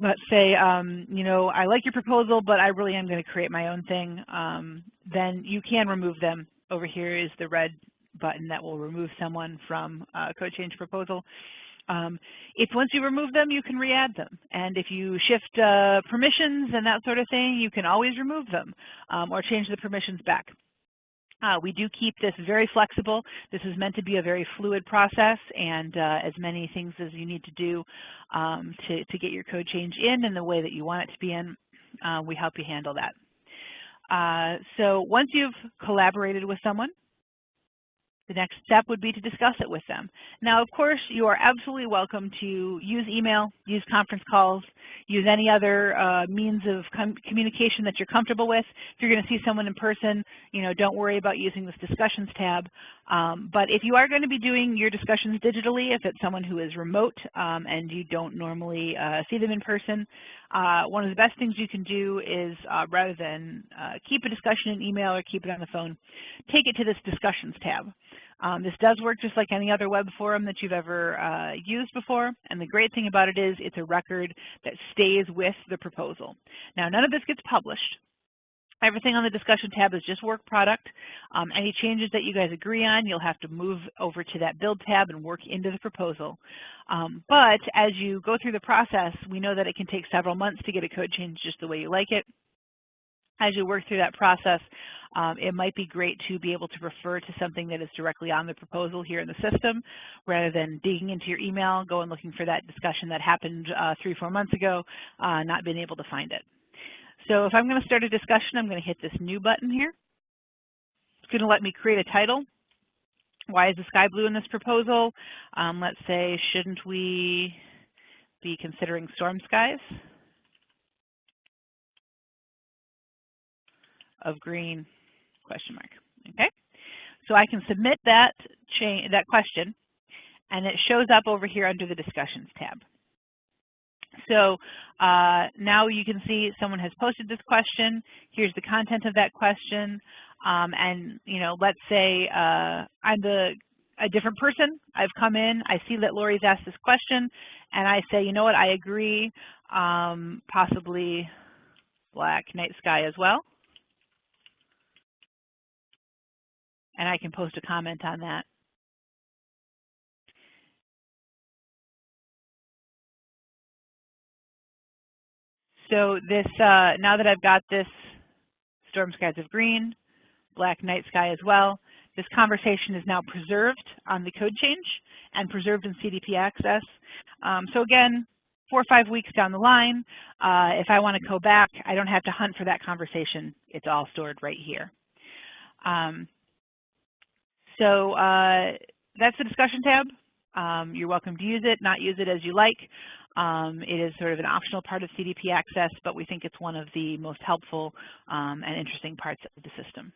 let's say, you know, I like your proposal, but I really am going to create my own thing, then you can remove them. Over here is the red button that will remove someone from code change proposal. If once you remove them, you can re-add them. And if you shift permissions and that sort of thing, you can always remove them or change the permissions back. We do keep this very flexible. This is meant to be a very fluid process, and as many things as you need to do to get your code change in the way that you want it to be in, we help you handle that. So once you've collaborated with someone, the next step would be to discuss it with them. Now, of course, you are absolutely welcome to use email, use conference calls, use any other means of communication that you're comfortable with. If you're going to see someone in person, you know, don't worry about using this discussions tab. But if you are going to be doing your discussions digitally, if it's someone who is remote and you don't normally see them in person, one of the best things you can do is rather than keep a discussion in email or keep it on the phone, take it to this discussions tab. This does work just like any other web forum that you've ever used before, and the great thing about it is it's a record that stays with the proposal. Now, none of this gets published. Everything on the discussion tab is just work product. Any changes that you guys agree on, you'll have to move over to that build tab and work into the proposal. But as you go through the process, we know that it can take several months to get a code change just the way you like it. As you work through that process, it might be great to be able to refer to something that is directly on the proposal here in the system, rather than digging into your email, going looking for that discussion that happened 3-4 months ago, not being able to find it. So if I'm going to start a discussion, I'm going to hit this new button here. It's going to let me create a title. Why is the sky blue in this proposal? Let's say, shouldn't we be considering storm skies of green, question mark. Okay, so I can submit that question, and it shows up over here under the discussions tab. So now you can see someone has posted this question. Here's the content of that question, and you know, let's say I'm a different person. I've come in, I see that Lori's asked this question, and I say, you know what, I agree, possibly black night sky as well. And I can post a comment on that. So this, now that I've got this storm skies of green, black night sky as well, this conversation is now preserved on the code change and preserved in cdpACCESS. So again, 4 or 5 weeks down the line, if I want to go back, I don't have to hunt for that conversation. It's all stored right here. So that's the discussion tab. You're welcome to use it, not use it as you like. It is sort of an optional part of cdpACCESS, but we think it's one of the most helpful and interesting parts of the system.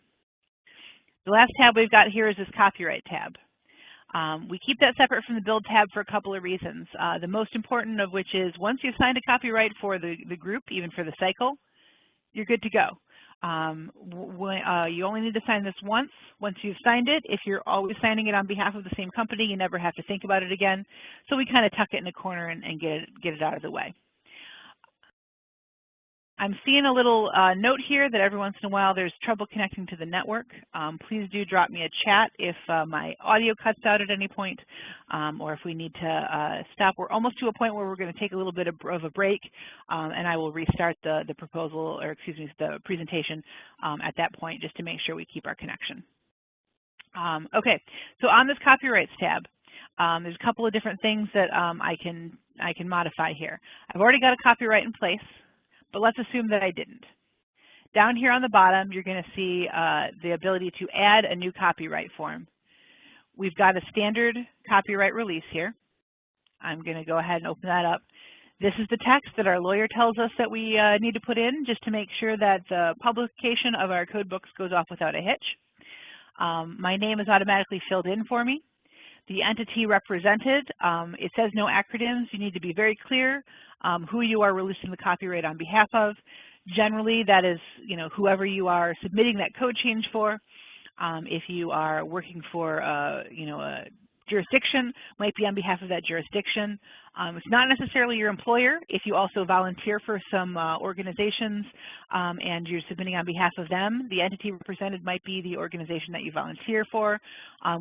The last tab we've got here is this copyright tab. We keep that separate from the build tab for a couple of reasons. The most important of which is once you've signed a copyright for the group, even for the cycle, you're good to go. You only need to sign this once you've signed it. If you're always signing it on behalf of the same company, you never have to think about it again. So we kind of tuck it in a corner and get it out of the way. I'm seeing a little note here that every once in a while there's trouble connecting to the network. Please do drop me a chat if my audio cuts out at any point, or if we need to stop. We're almost to a point where we're going to take a little bit of a break, and I will restart the proposal, or excuse me, the presentation at that point, just to make sure we keep our connection. Okay, so on this copyrights tab, there's a couple of different things that I can modify here. I've already got a copyright in place, but let's assume that I didn't. Down here on the bottom, you're going to see the ability to add a new copyright form. We've got a standard copyright release here. I'm going to go ahead and open that up. This is the text that our lawyer tells us that we need to put in just to make sure that the publication of our code books goes off without a hitch. My name is automatically filled in for me. The entity represented, it says no acronyms. You need to be very clear who you are releasing the copyright on behalf of. Generally, that is, whoever you are submitting that code change for. If you are working for, a jurisdiction, might be on behalf of that jurisdiction. It's not necessarily your employer. If you also volunteer for some organizations and you're submitting on behalf of them, the entity represented might be the organization that you volunteer for.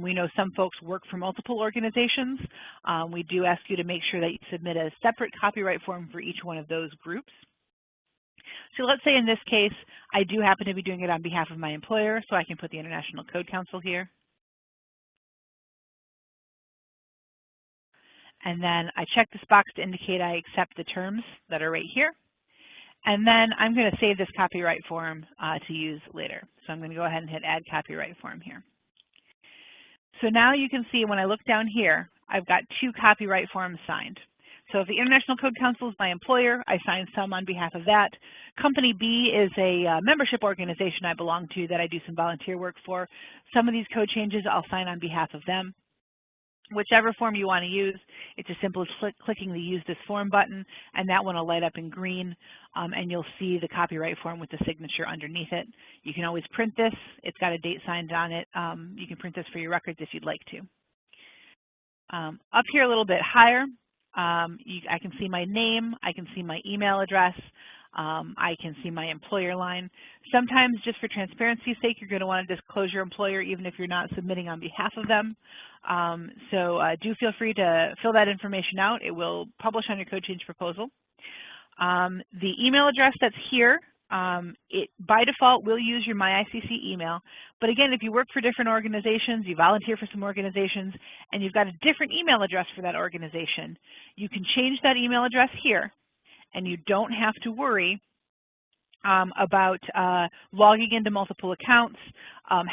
We know some folks work for multiple organizations. We do ask you to make sure that you submit a separate copyright form for each one of those groups. So let's say in this case, I do happen to be doing it on behalf of my employer, so I can put the International Code Council here. And then I check this box to indicate I accept the terms that are right here. And then I'm going to save this copyright form to use later. So I'm going to go ahead and hit Add Copyright Form here. So now you can see when I look down here, I've got 2 copyright forms signed. So if the International Code Council is my employer, I sign some on behalf of that. Company B is a membership organization I belong to that I do some volunteer work for. Some of these code changes I'll sign on behalf of them. Whichever form you want to use, it's as simple as clicking the Use This Form button, and that one will light up in green, and you'll see the copyright form with the signature underneath it. You can always print this. It's got a date signed on it. You can print this for your records if you'd like to. Up here a little bit higher, I can see my name, I can see my email address, I can see my employer line. Sometimes, just for transparency's sake, you're going to want to disclose your employer even if you're not submitting on behalf of them. Do feel free to fill that information out. It will publish on your code change proposal. The email address that's here, it by default will use your MyICC email. But again, if you work for different organizations, you volunteer for some organizations, and you've got a different email address for that organization, you can change that email address here. And you don't have to worry about logging into multiple accounts,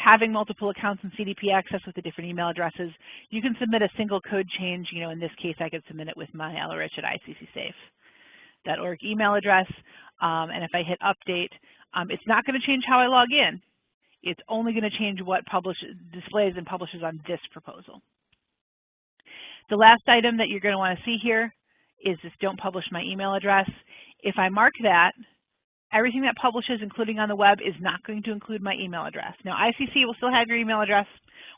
having multiple accounts in cdpACCESS with the different email addresses. You can submit a single code change. In this case, I could submit it with my lrich@iccsafe.org email address. And if I hit update, it's not going to change how I log in. It's only going to change what displays and publishes on this proposal. The last item that you're going to want to see here is this don't publish my email address. If I mark that, everything that publishes, including on the web, is not going to include my email address. Now, ICC will still have your email address.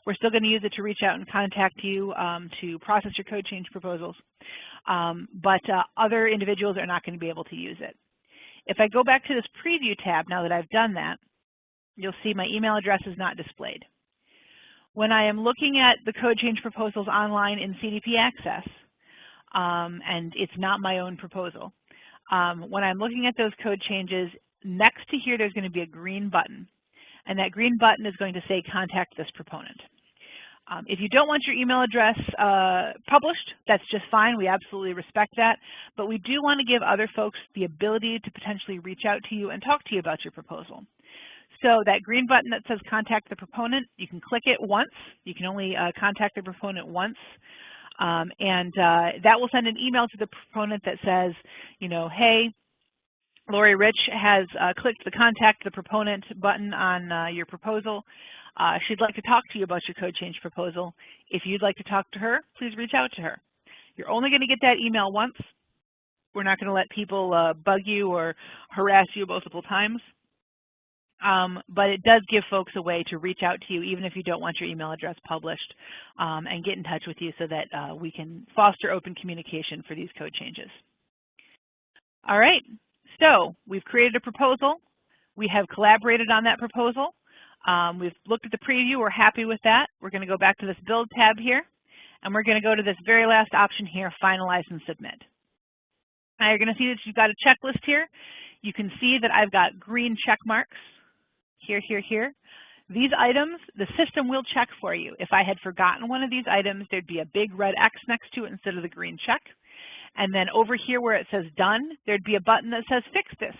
We're still going to use it to reach out and contact you to process your code change proposals. But other individuals are not going to be able to use it. If I go back to this preview tab, now that I've done that, you'll see my email address is not displayed. When I am looking at the code change proposals online in cdpACCESS, and it's not my own proposal. When I'm looking at those code changes, next to here there's going to be a green button, and that green button is going to say contact this proponent. If you don't want your email address published, that's just fine. We absolutely respect that, but we do want to give other folks the ability to potentially reach out to you and talk to you about your proposal. So that green button that says contact the proponent, you can click it once. You can only contact the proponent once. That will send an email to the proponent that says, hey, Lori Rich has clicked the contact the proponent button on your proposal. She'd like to talk to you about your code change proposal. If you'd like to talk to her, please reach out to her. You're only going to get that email once. We're not going to let people bug you or harass you multiple times. But it does give folks a way to reach out to you even if you don't want your email address published, and get in touch with you so that we can foster open communication for these code changes. All right, so we've created a proposal. We have collaborated on that proposal. We've looked at the preview. We're happy with that. We're going to go back to this Build tab here, and we're going to go to this very last option here, Finalize and Submit. Now you're going to see that you've got a checklist here. You can see that I've got green check marks. Here. These items, the system will check for you. If I had forgotten one of these items, there'd be a big red X next to it instead of the green check. And then over here where it says done, there'd be a button that says fix this.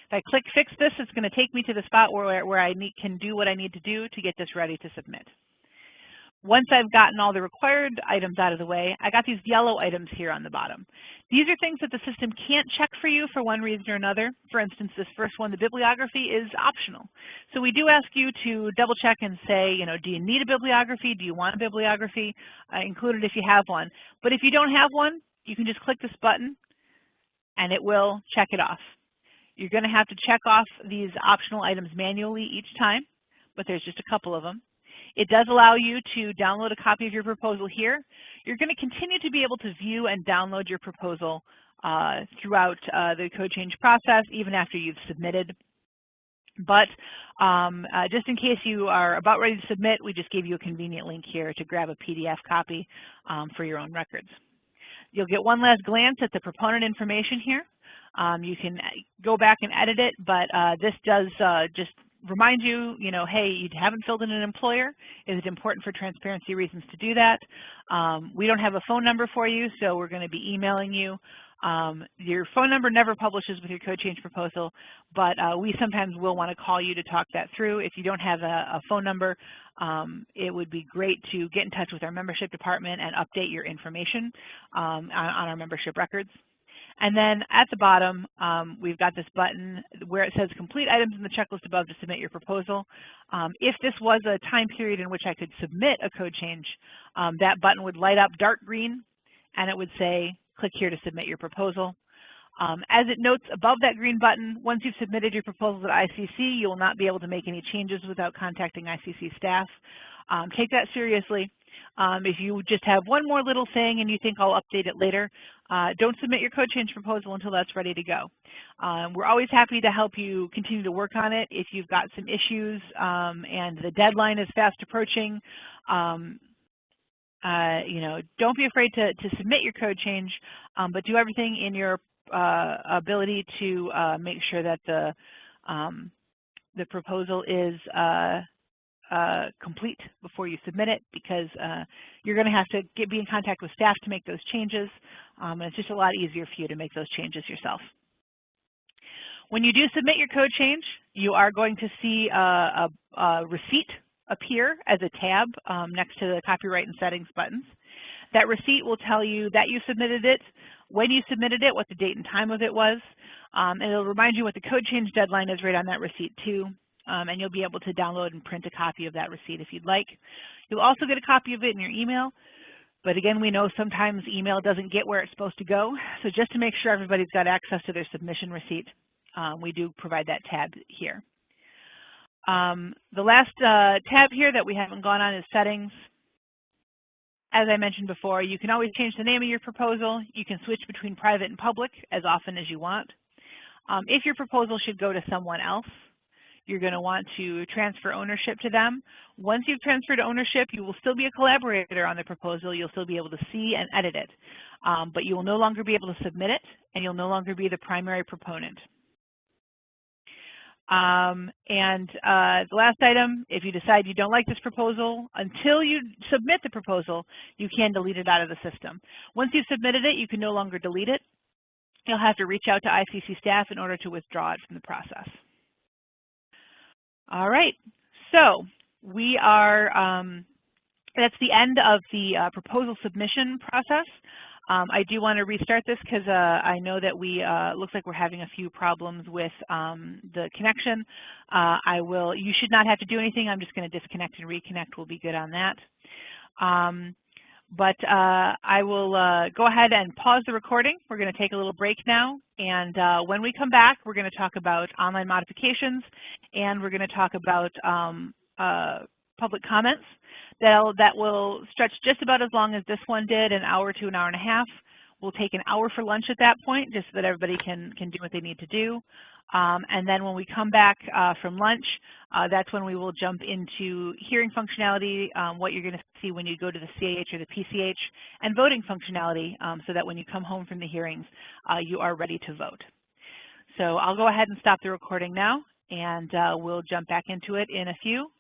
If I click fix this, it's going to take me to the spot where I can do what I need to do to get this ready to submit. Once I've gotten all the required items out of the way, I got these yellow items here on the bottom. These are things that the system can't check for you for one reason or another. For instance, this first one, the bibliography, is optional. So we do ask you to double check and say, do you need a bibliography? Do you want a bibliography? Include it if you have one. But if you don't have one, you can just click this button and it will check it off. You're going to have to check off these optional items manually each time, but there's just a couple of them. It does allow you to download a copy of your proposal here. You're going to continue to be able to view and download your proposal throughout the code change process, even after you've submitted. But just in case you are about ready to submit, we just gave you a convenient link here to grab a PDF copy for your own records. You'll get one last glance at the proponent information here. You can go back and edit it, but this does just remind you, hey, you haven't filled in an employer. Is it important for transparency reasons to do that? We don't have a phone number for you, so we're going to be emailing you. Your phone number never publishes with your code change proposal, but we sometimes will want to call you to talk that through. If you don't have a phone number, it would be great to get in touch with our membership department and update your information on our membership records. And then at the bottom, we've got this button where it says complete items in the checklist above to submit your proposal. If this was a time period in which I could submit a code change, that button would light up dark green and it would say click here to submit your proposal. As it notes above that green button, once you've submitted your proposal to ICC, you will not be able to make any changes without contacting ICC staff. Take that seriously. If you just have one more little thing and you think I'll update it later, don't submit your code change proposal until that's ready to go. We're always happy to help you continue to work on it. If you've got some issues and the deadline is fast approaching, don't be afraid to submit your code change, but do everything in your ability to make sure that the proposal is complete before you submit it, because you're going to have to be in contact with staff to make those changes, and it's just a lot easier for you to make those changes yourself. When you do submit your code change, you are going to see a receipt appear as a tab next to the copyright and settings buttons. That receipt will tell you that you submitted it, when you submitted it, what the date and time of it was, and it'll remind you what the code change deadline is right on that receipt too. And you'll be able to download and print a copy of that receipt if you'd like. You'll also get a copy of it in your email, but again, we know sometimes email doesn't get where it's supposed to go, so just to make sure everybody's got access to their submission receipt, we do provide that tab here. The last tab here that we haven't gone on is settings. As I mentioned before, you can always change the name of your proposal. You can switch between private and public as often as you want. If your proposal should go to someone else, you're going to want to transfer ownership to them. Once you've transferred ownership, you will still be a collaborator on the proposal. You'll still be able to see and edit it, but you will no longer be able to submit it, and you'll no longer be the primary proponent. The last item, if you decide you don't like this proposal, until you submit the proposal, you can delete it out of the system. Once you've submitted it, you can no longer delete it. You'll have to reach out to ICC staff in order to withdraw it from the process. All right, so we are, that's the end of the proposal submission process. I do want to restart this because I know that looks like we're having a few problems with the connection. You should not have to do anything. I'm just going to disconnect and reconnect. We'll be good on that. I will go ahead and pause the recording. We're going to take a little break now, and when we come back, we're going to talk about online modifications, and we're going to talk about public comments. That will stretch just about as long as this one did, an hour to an hour and a half. We'll take an hour for lunch at that point, just so that everybody can do what they need to do. And then when we come back from lunch, that's when we will jump into hearing functionality, what you're going to see when you go to the CAH or the PCH, and voting functionality, so that when you come home from the hearings, you are ready to vote. So I'll go ahead and stop the recording now, and we'll jump back into it in a few.